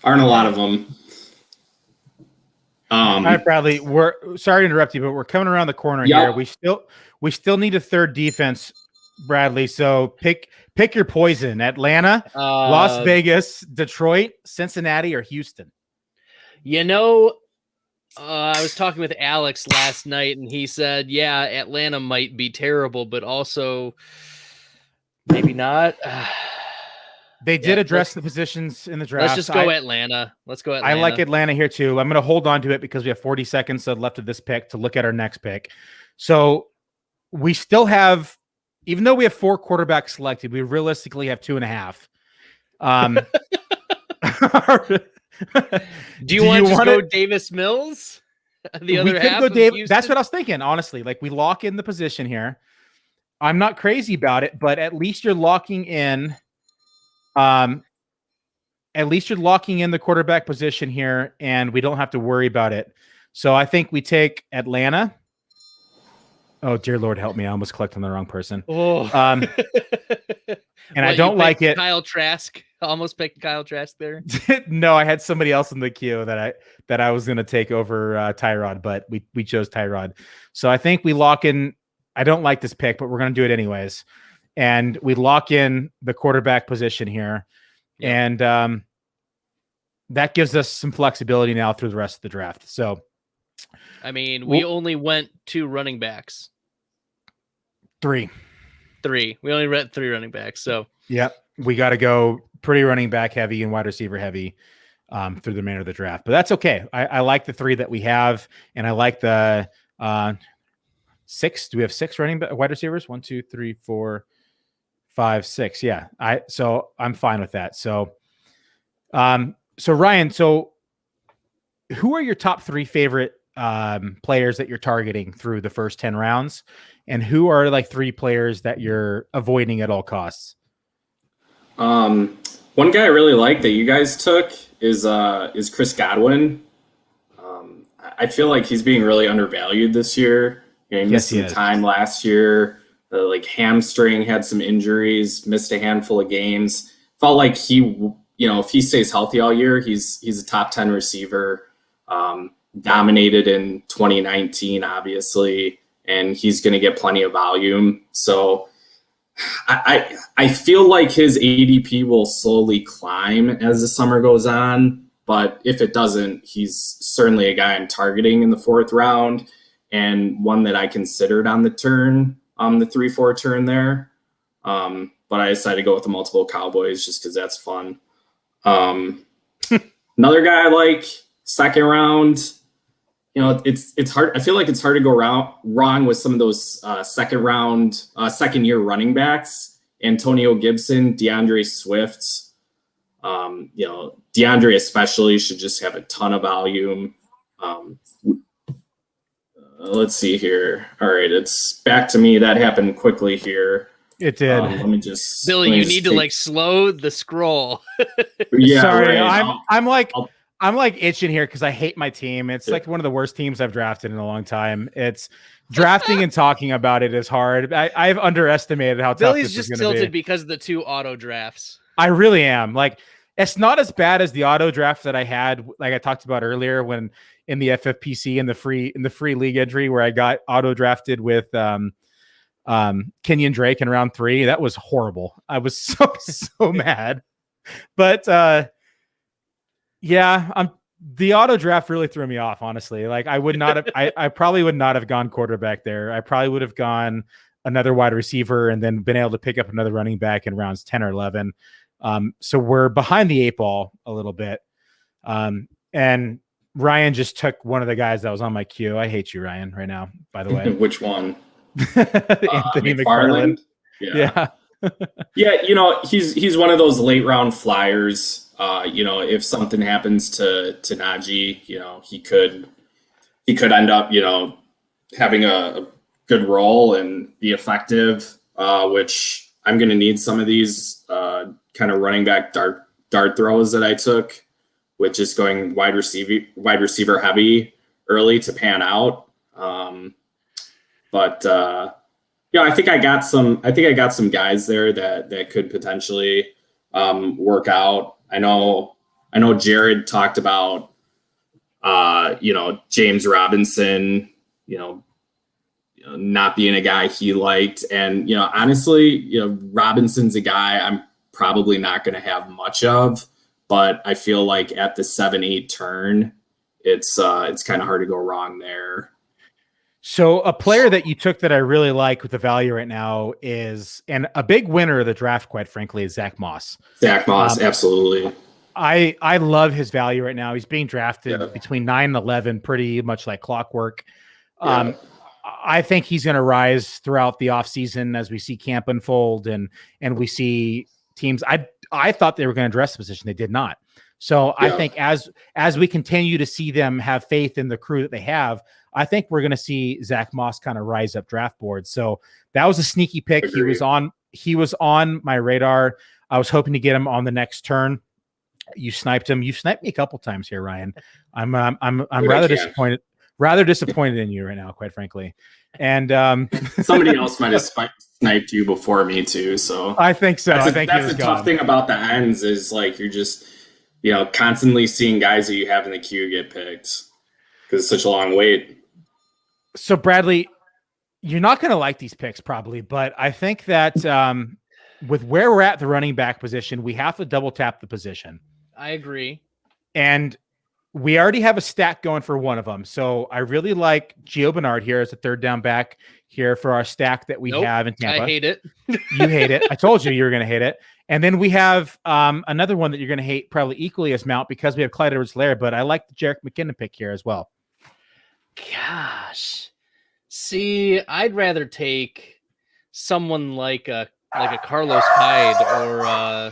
Aren't a lot of them. All right, Bradley. We're sorry to interrupt you, but we're coming around the corner here. We still need a third defense Bradley. So pick your poison: Atlanta, Las Vegas, Detroit, Cincinnati, or Houston. You know, I was talking with Alex last night, and he said, "Yeah, Atlanta might be terrible, but also maybe not." They did address the positions in the draft. Let's just go Atlanta. Let's go Atlanta. I like Atlanta here too. I'm going to hold on to it because we have 40 seconds left of this pick to look at our next pick. So we still have, even though we have 4 quarterbacks selected, we realistically have 2.5. Do you want to go Davis Mills? The other half could go Davis. That's what I was thinking, honestly. Like, we lock in the position here. I'm not crazy about it, but at least you're locking in. At least you're locking in the quarterback position here, and we don't have to worry about it. So I think we take Atlanta. Oh, dear Lord, help me. I almost clicked on the wrong person. Oh. And I don't like it. Kyle Trask. Almost picked Kyle Trask there. No, I had somebody else in the queue that I was going to take over Tyrod, but we chose Tyrod. So I think we lock in. I don't like this pick, but we're going to do it anyways. And we lock in the quarterback position here. Yep. And that gives us some flexibility now through the rest of the draft. So, I mean, we only went 2 running backs. 3. We only went 3 running backs. So, yeah, we got to go pretty running back heavy and wide receiver heavy through the remainder of the draft. But that's okay. I like the 3 that we have, and I like the 6. Do we have 6 wide receivers? 1, 2, 3, 4, 5, 6. Yeah. So I'm fine with that. So, Ryan, who are your top 3 favorite players that you're targeting through the first 10 rounds, and who are like 3 players that you're avoiding at all costs? One guy I really like that you guys took is Chris Godwin. I feel like he's being really undervalued this year. He missed some time last year. Like hamstring, had some injuries, missed a handful of games. Felt like he, if he stays healthy all year, he's a top 10 receiver. Dominated in 2019, obviously, and he's going to get plenty of volume. So I feel like his ADP will slowly climb as the summer goes on. But if it doesn't, he's certainly a guy I'm targeting in the 4th round, and one that I considered on the turn, the 3-4 turn there. But I decided to go with the multiple Cowboys just because that's fun. Another guy I like, 2nd round. It's hard. I feel like it's hard to go wrong with some of those second year running backs. Antonio Gibson, DeAndre Swift. DeAndre especially should just have a ton of volume. Let's see here. All right, it's back to me. That happened quickly here. It did. Let me just. Billy, you need to slow the scroll. Yeah, sorry. Right. I'm like itching here because I hate my team. It's like one of the worst teams I've drafted in a long time. It's drafting and talking about it is hard. I've underestimated how tough Billy's this is just going to be. tilted because of the 2 auto drafts. I really am. Like, it's not as bad as the auto draft that I had, like I talked about earlier, when in the FFPC in the free league entry where I got auto drafted with Kenyon Drake in round 3. That was horrible. I was so mad. But the auto draft really threw me off, honestly. Like, I would not have I probably would not have gone quarterback there. I probably would have gone another wide receiver and then been able to pick up another running back in rounds 10 or 11. So we're behind the 8 ball a little bit. And Ryan just took one of the guys that was on my queue. I hate you, Ryan, right now, by the way. Which one? Anthony McFarland. Yeah. Yeah, he's one of those late round flyers. If something happens to Najee, he could end up, having a good role and be effective, which I'm going to need some of these kind of running back dart throws that I took, with just going wide receiver heavy early to pan out. I think I got some guys there that could potentially work out. I know Jared talked about James Robinson, not being a guy he liked. And, honestly, Robinson's a guy I'm probably not going to have much of, but I feel like at the 7-8 turn, it's kind of hard to go wrong there. So a player that you took that I really like with the value right now is, and a big winner of the draft, quite frankly, is Zach Moss. Zach Moss, absolutely. I love his value right now. He's being drafted between 9 and 11, pretty much like clockwork. I think he's going to rise throughout the offseason as we see camp unfold and we see teams. I thought they were going to address the position. They did not. So I think as we continue to see them have faith in the crew that they have, I think we're going to see Zach Moss kind of rise up draft boards. So that was a sneaky pick. Agreed. He was on my radar. I was hoping to get him on the next turn. You sniped him. You sniped me a couple times here, Ryan. I'm rather disappointed. Rather disappointed in you right now, quite frankly. And somebody else might have sniped you before me too. So I think so. That's the tough thing about the ends is like you're just constantly seeing guys that you have in the queue get picked because it's such a long wait. So Bradley, you're not going to like these picks probably, but I think that with where we're at the running back position, we have to double tap the position. I agree. And we already have a stack going for one of them. So I really like Gio Bernard here as a third down back here for our stack that we have in Tampa. I hate it. You hate it. I told you were going to hate it. And then we have another one that you're going to hate probably equally as Mount because we have Clyde Edwards-Helaire, but I like the Jerick McKinnon pick here as well. Gosh. See, I'd rather take someone like a Carlos Hyde or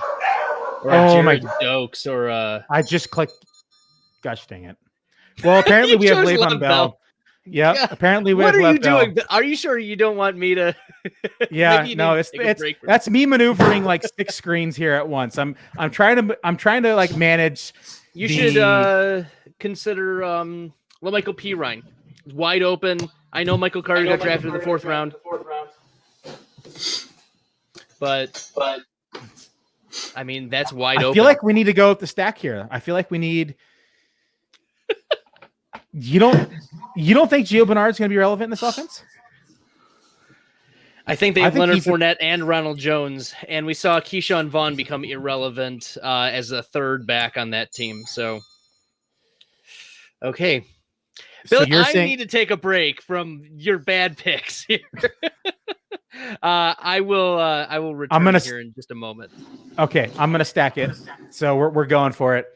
Jared Dokes or I just clicked. Gosh dang it. Well, apparently we have Le'Veon Bell. Yeah, apparently we have Le'Veon Bell. What are you doing? Are you sure you don't want me to? Yeah, no, that's me maneuvering like 6 screens here at once. I'm trying to like manage. You should consider LaMichael P. Ryan. Wide open. I know Michael Carter got drafted in the 4th round. But I mean that's wide open. I feel like we need to go with the stack here. I feel like we need. You don't think Gio Bernard's going to be relevant in this offense? I think they have Leonard Fournette and Ronald Jones, and we saw Keyshawn Vaughn become irrelevant as a third back on that team. So, okay, Billy, I need to take a break from your bad picks here. I will return here in just a moment. Okay, I'm going to stack it. So we're going for it.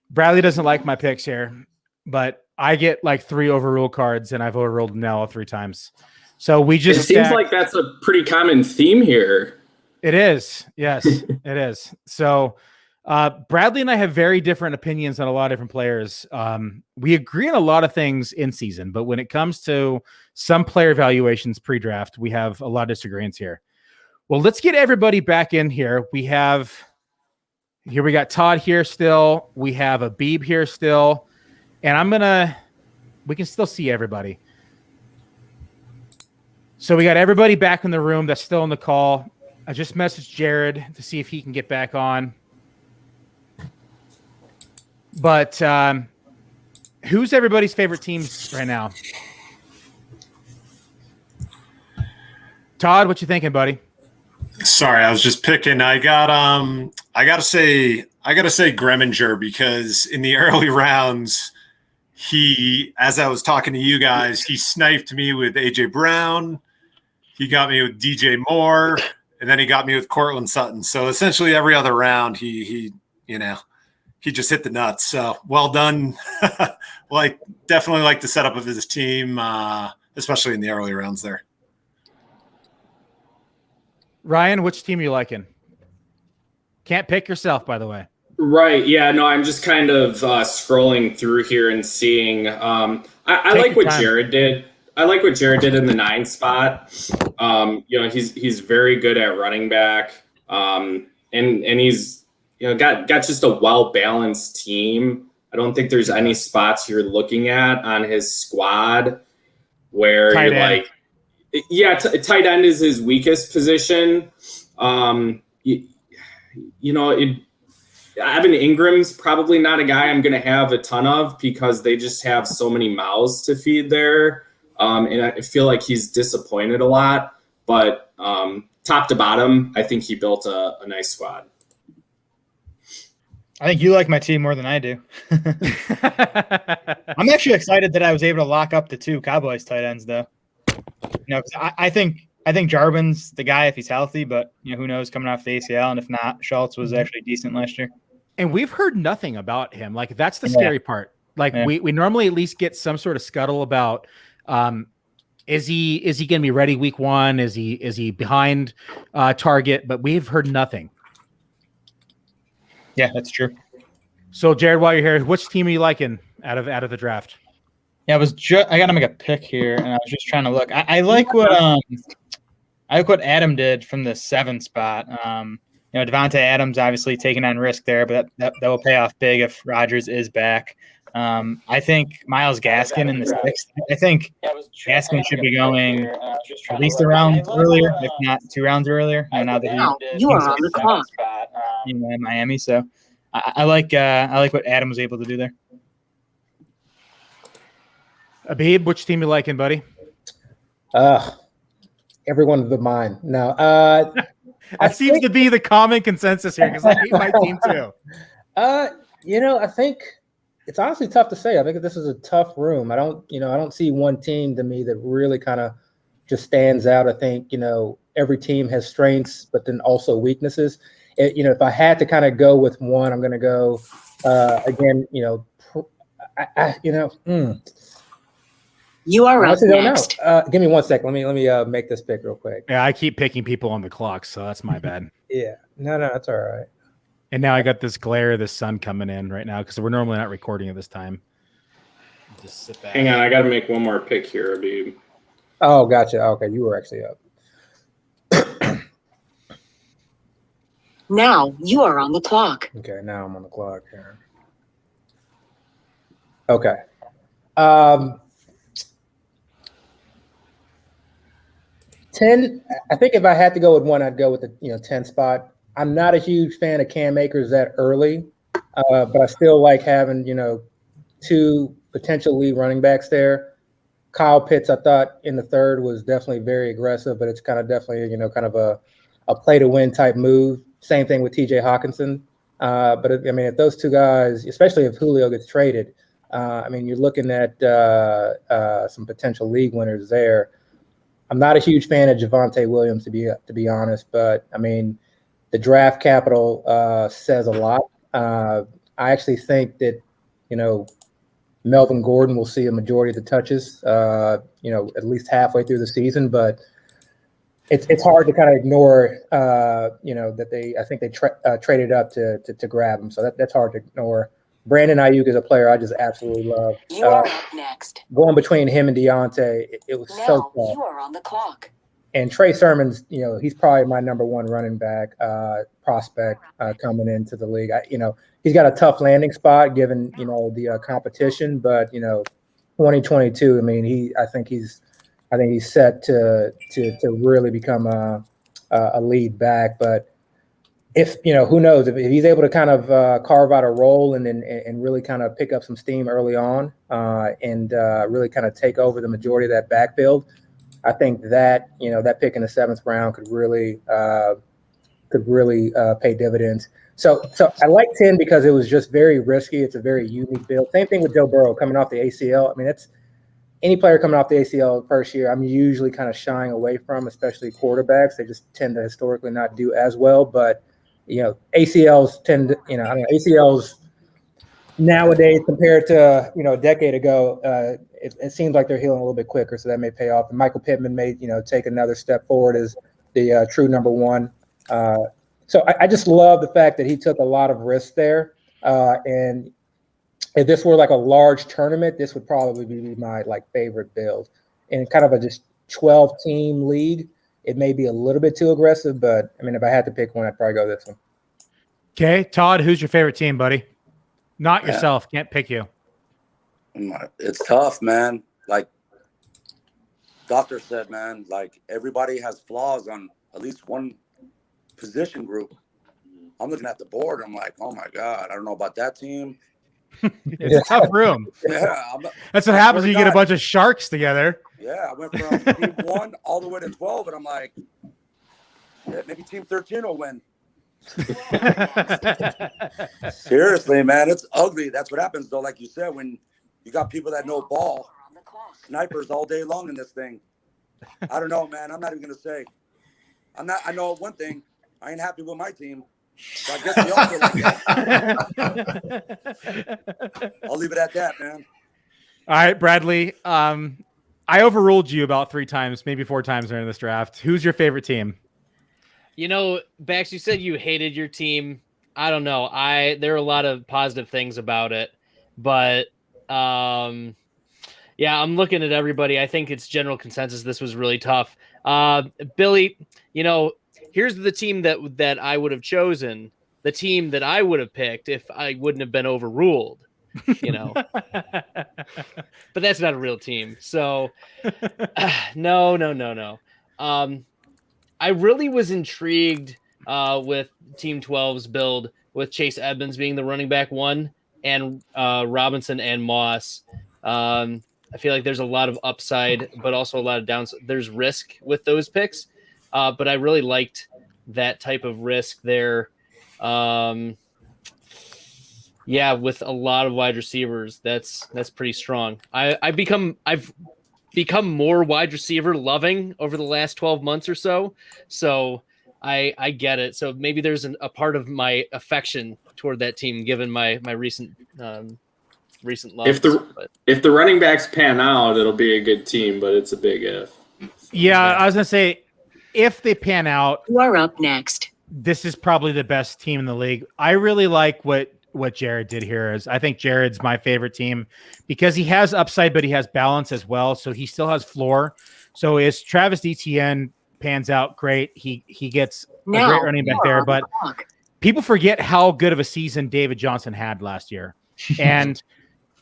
Bradley doesn't like my picks here, but I get like 3 overruled cards, and I've overruled them now 3 times. So we just. It seems like that's a pretty common theme here. It is. Yes, it is. So Bradley and I have very different opinions on a lot of different players. We agree on a lot of things in season, but when it comes to some player evaluations pre-draft, we have a lot of disagreements here. Well, let's get everybody back in here. We got Todd here still. We have Abib here still. And we can still see everybody. So we got everybody back in the room that's still on the call. I just messaged Jared to see if he can get back on. But who's everybody's favorite teams right now? Todd, what you thinking, buddy? Sorry, I was just picking. I gotta say Gremminger because in the early rounds, as I was talking to you guys, he sniped me with AJ Brown. He got me with DJ Moore, and then he got me with Cortland Sutton. So essentially every other round, he just hit the nuts. So well done. Definitely like the setup of his team, especially in the early rounds there. Ryan, which team are you liking? Can't pick yourself, by the way. Right. Yeah. No, I'm just kind of scrolling through here and seeing. I like what Jared did. I like what Jared did in the 9 spot. He's very good at running back, and he's got just a well balanced team. I don't think there's any spots you're looking at on his squad where tight you're end. Tight end is his weakest position. Evan Ingram's probably not a guy I'm going to have a ton of because they just have so many mouths to feed there. And I feel like he's disappointed a lot. But top to bottom, I think he built a nice squad. I think you like my team more than I do. I'm actually excited that I was able to lock up the 2 Cowboys tight ends, though. You know, 'cause I think Jarbin's the guy if he's healthy, but who knows coming off the ACL, and if not, Schultz was actually decent last year. And we've heard nothing about him. Like that's the scary part. Like we normally at least get some sort of scuttle about is he going to be ready week 1? Is he behind target? But we've heard nothing. Yeah, that's true. So Jared, while you're here, which team are you liking out of the draft? Yeah, I got to make a pick here, and I was just trying to look. I like what Adam did from the 7 spot. Devontae Adams obviously taking on risk there, but that will pay off big if Rodgers is back. I think Myles Gaskin in the 6th. I think Gaskin should be going at least a round earlier, if not 2 rounds earlier. Now that you are on the clock in Miami, so I like what Adam was able to do there. Abib, which team you liking, buddy? Everyone but mine. No. That seems to be the common consensus here because I hate my team too. I think it's honestly tough to say. I think this is a tough room. I don't see one team to me that really kind of just stands out. I think, every team has strengths, but then also weaknesses. If I had to kind of go with one, I'm going to go again, You are up next. Give me 1 second. Let me make this pick real quick. Yeah, I keep picking people on the clock, so that's my bad. Yeah. No, that's all right. And now I got this glare of the sun coming in right now because we're normally not recording at this time. Just sit back. Hang on, I got to make one more pick here, Abib. Oh, gotcha. Okay, you were actually up. Now you are on the clock. Okay, now I'm on the clock here. Okay. 10. I think if I had to go with one, I'd go with the 10 spot. I'm not a huge fan of Cam Akers that early, but I still like having 2 potential lead running backs there. Kyle Pitts, I thought in the 3rd was definitely very aggressive, but it's kind of definitely kind of a play to win type move. Same thing with TJ Hawkinson. But if those 2 guys, especially if Julio gets traded, you're looking at some potential league winners there. I'm not a huge fan of Javonte Williams to be honest, but the draft capital says a lot. I actually think that Melvin Gordon will see a majority of the touches, at least halfway through the season, but it's hard to kind of ignore, that I think they traded up to grab him. So that's hard to ignore. Brandon Ayuk is a player I just absolutely love. You are up next. Going between him and Deontay, it was now so tough. You are on the clock. And Trey Sermon's, he's probably my number 1 running back prospect coming into the league. He's got a tough landing spot given, the competition, but 2022. I think he's set to really become a lead back. But if who knows if he's able to kind of carve out a role and really kind of pick up some steam early on and really kind of take over the majority of that backfield. I think that that pick in the 7th round could really pay dividends. So I like 10 because it was just very risky. It's a very unique build. Same thing with Joe Burrow coming off the ACL. That's any player coming off the ACL first year. I'm usually kind of shying away from, especially quarterbacks. They just tend to historically not do as well. But ACLs tend to ACLs nowadays compared to a decade ago. It seems like they're healing a little bit quicker, so that may pay off. And Michael Pittman may, take another step forward as the true number 1. So I just love the fact that he took a lot of risks there. And if this were like a large tournament, this would probably be my favorite build. In kind of a just 12-team league, it may be a little bit too aggressive, but if I had to pick one, I'd probably go this one. Okay, Todd, who's your favorite team, buddy? Not yourself. Can't pick you. It's tough, man. Like Doctor said, man, everybody has flaws on at least one position group. I'm looking at the board. I'm like, oh my God, I don't know about that team. It's a tough room. Yeah, That's what happens when you get a bunch of sharks together. Yeah, I went from team 1 all the way to 12, and I'm like, yeah, maybe team 13 will win. Seriously, man, it's ugly. That's what happens, though. Like you said, when you got people that know ball, snipers all day long in this thing. I don't know, man. I'm not even gonna say. I know one thing. I ain't happy with my team. So I guess we all feel like that. I'll leave it at that, man. All right, Bradley. I overruled you about 3 times, maybe 4 times during this draft. Who's your favorite team? You know, Bax, you said you hated your team. I don't know. There are a lot of positive things about it, but yeah, I'm looking at everybody. I think it's general consensus. This was really tough. Billy, you know, here's the team that I would have chosen, the team that I would have picked if I wouldn't have been overruled, you know, but that's not a real team. So no. I really was intrigued with Team 12's build with Chase Edmonds being the running back 1 and Robinson and Moss. I feel like there's a lot of upside, but also a lot of downside. There's risk with those picks, but I really liked that type of risk there. Yeah, with a lot of wide receivers, that's pretty strong. I've become more wide receiver loving over the last 12 months or so. So I get it. So maybe there's a part of my affection toward that team, given my recent love. If the running backs pan out, it'll be a good team, but it's a big if. Yeah, I was gonna say, if they pan out, You are up next. this is probably the best team in the league. I really like what Jared did here. I think Jared's my favorite team because he has upside, but he has balance as well. So he still has floor. So as Travis Etienne pans out, great. He gets a great running back there. But people forget how good of a season David Johnson had last year. And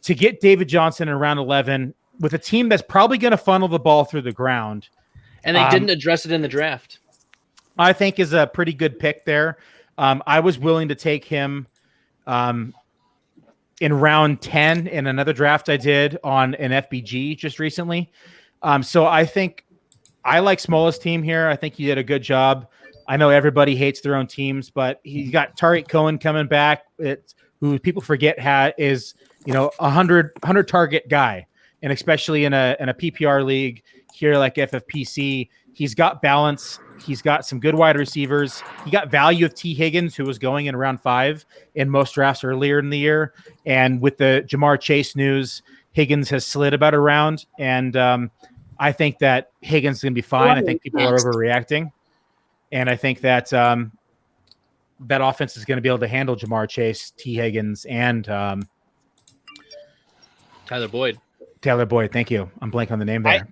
to get David Johnson in round 11 with a team that's probably going to funnel the ball through the ground. And they didn't address it in the draft. I think is a pretty good pick there. I was willing to take him in round 10 in another draft I did on an FBG just recently. So I think I like Smola's team here. I think he did a good job. I know everybody hates their own teams, but he's got Tariq Cohen coming back. Who people forget is, you know, a 100 target guy. And especially in a PPR league here like FFPC, he's got balance. He's got some good wide receivers. He got value of T. Higgins, who was going in round 5 in most drafts earlier in the year. And with the Jamar Chase news, Higgins has slid about a round. And I think that Higgins is going to be fine. I think people are overreacting. And I think that that offense is going to be able to handle Jamar Chase, T. Higgins, and Tyler Boyd. Thank you. I'm blank on the name there.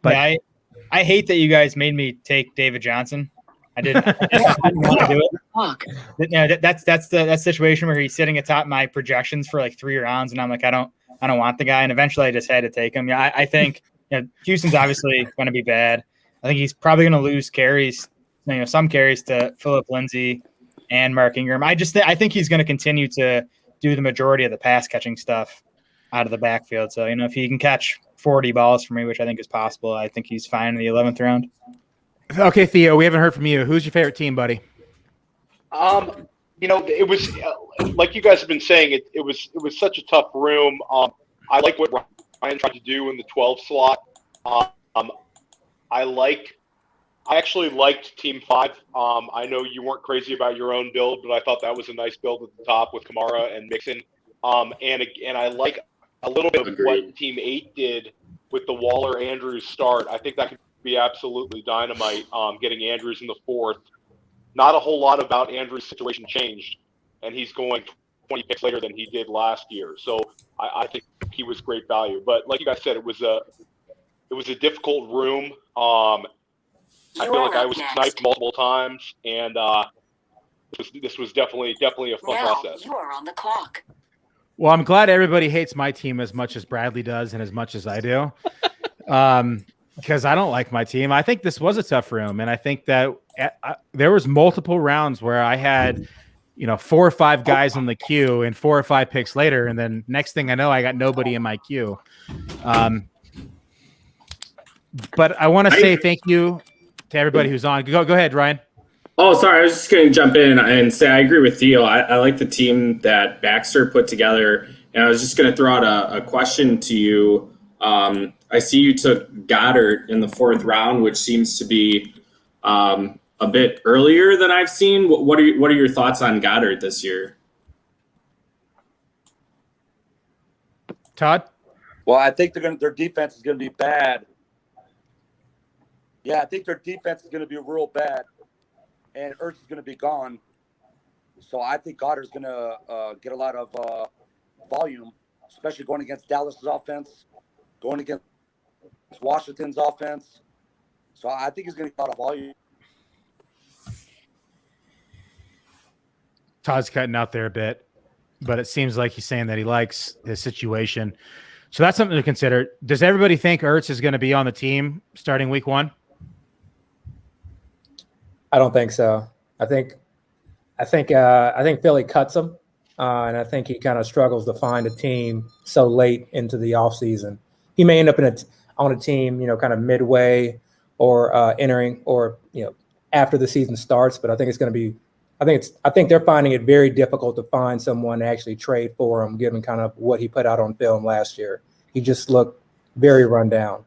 I hate that you guys made me take David Johnson. I didn't want to do it. You know, that's that situation where he's sitting atop my projections for like 3 rounds, and I'm like, I don't want the guy, and eventually I just had to take him. Yeah, I think, you know, Houston's obviously going to be bad. I think he's probably going to lose carries, you know, some carries to Phillip Lindsay and Mark Ingram. I think he's going to continue to do the majority of the pass catching stuff out of the backfield. So, you know, if he can catch 40 balls for me, which I think is possible, I think he's fine in the 11th round. Okay, Theo, we haven't heard from you. Who's your favorite team, buddy? You know, it was like you guys have been saying. It was such a tough room. I like what Ryan tried to do in the 12 slot. I actually liked Team 5. I know you weren't crazy about your own build, but I thought that was a nice build at the top with Kamara and Mixon. And I like a little bit of what Team 8 did with the Waller-Andrews start. I think that could be absolutely dynamite, getting Andrews in the 4th. Not a whole lot about Andrews' situation changed, and he's going 20 picks later than he did last year. So I think he was great value. But like you guys said, it was a difficult room. I feel like I was sniped multiple times, and this was definitely a fun process. You are on the clock. Well, I'm glad everybody hates my team as much as Bradley does and as much as I do, because I don't like my team. I think this was a tough room, and I think that there was multiple rounds where I had 4 or 5 guys on the queue and 4 or 5 picks later. And then next thing I know, I got nobody in my queue. But I want to say thank you to everybody who's on. Go ahead, Ryan. Oh, sorry. I was just going to jump in and say I agree with Theo. I like the team that Baxter put together. And I was just going to throw out a question to you. I see you took Goddard in the 4th round, which seems to be a bit earlier than I've seen. What are your thoughts on Goddard this year? Todd? Well, I think their defense is going to be bad. Yeah, I think their defense is going to be real bad, and Ertz is going to be gone. So I think Goddard's going to get a lot of volume, especially going against Dallas's offense, going against Washington's offense. So I think he's going to get a lot of volume. Todd's cutting out there a bit, but it seems like he's saying that he likes his situation. So that's something to consider. Does everybody think Ertz is going to be on the team starting week 1? I don't think so. I think Philly cuts him, and I think he kind of struggles to find a team so late into the offseason. He may end up on a team, kind of midway or entering or after the season starts. But I think it's going to be. I think they're finding it very difficult to find someone to actually trade for him, given kind of what he put out on film last year. He just looked very run down.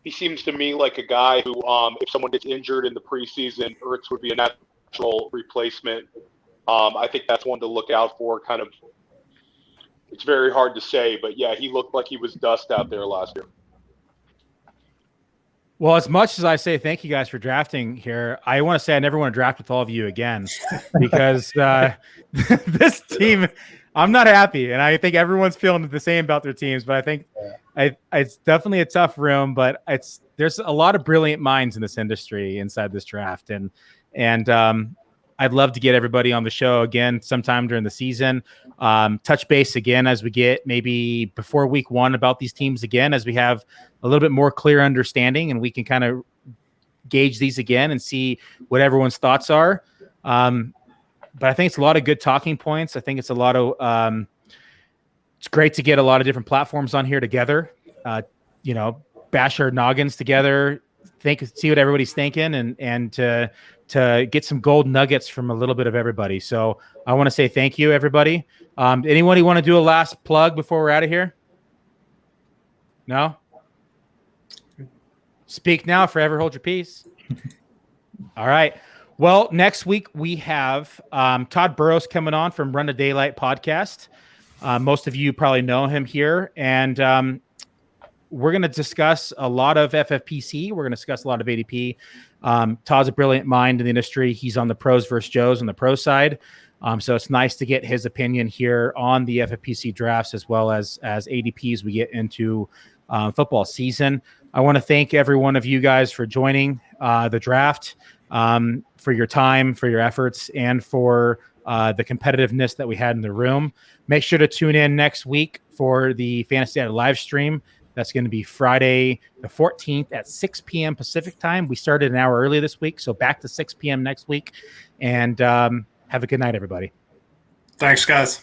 He seems to me like a guy who, if someone gets injured in the preseason, Ertz would be a natural replacement. I think that's one to look out for. Kind of, it's very hard to say, but yeah, he looked like he was dust out there last year. Well, as much as I say thank you guys for drafting here, I want to say I never want to draft with all of you again because this team, I'm not happy, and I think everyone's feeling the same about their teams. But I think it's definitely a tough room, but there's a lot of brilliant minds in this industry inside this draft, and I'd love to get everybody on the show again sometime during the season. Touch base again as we get maybe before week 1 about these teams again, as we have a little bit more clear understanding and we can kind of gauge these again and see what everyone's thoughts are. But I think it's a lot of good talking points. I think it's a lot of it's great to get a lot of different platforms on here together, bash our noggins together, see what everybody's thinking and to get some gold nuggets from a little bit of everybody. So I want to say thank you, everybody. Anyone want to do a last plug before we're out of here? No? Speak now, forever hold your peace. All right. Well, next week we have Todd Burrows coming on from Run to Daylight podcast. Most of you probably know him here. And we're going to discuss a lot of FFPC. We're going to discuss a lot of ADP. Todd's a brilliant mind in the industry. He's on the pros versus Joes on the pro side. So it's nice to get his opinion here on the FFPC drafts as well as ADPs we get into football season. I want to thank every one of you guys for joining the draft, for your time, for your efforts, and for the competitiveness that we had in the room. Make sure to tune in next week for the Fantasy Data live stream. That's going to be Friday the 14th at 6 p.m. Pacific time. We started an hour early this week, so back to 6 p.m. next week. And have a good night, everybody. Thanks, guys.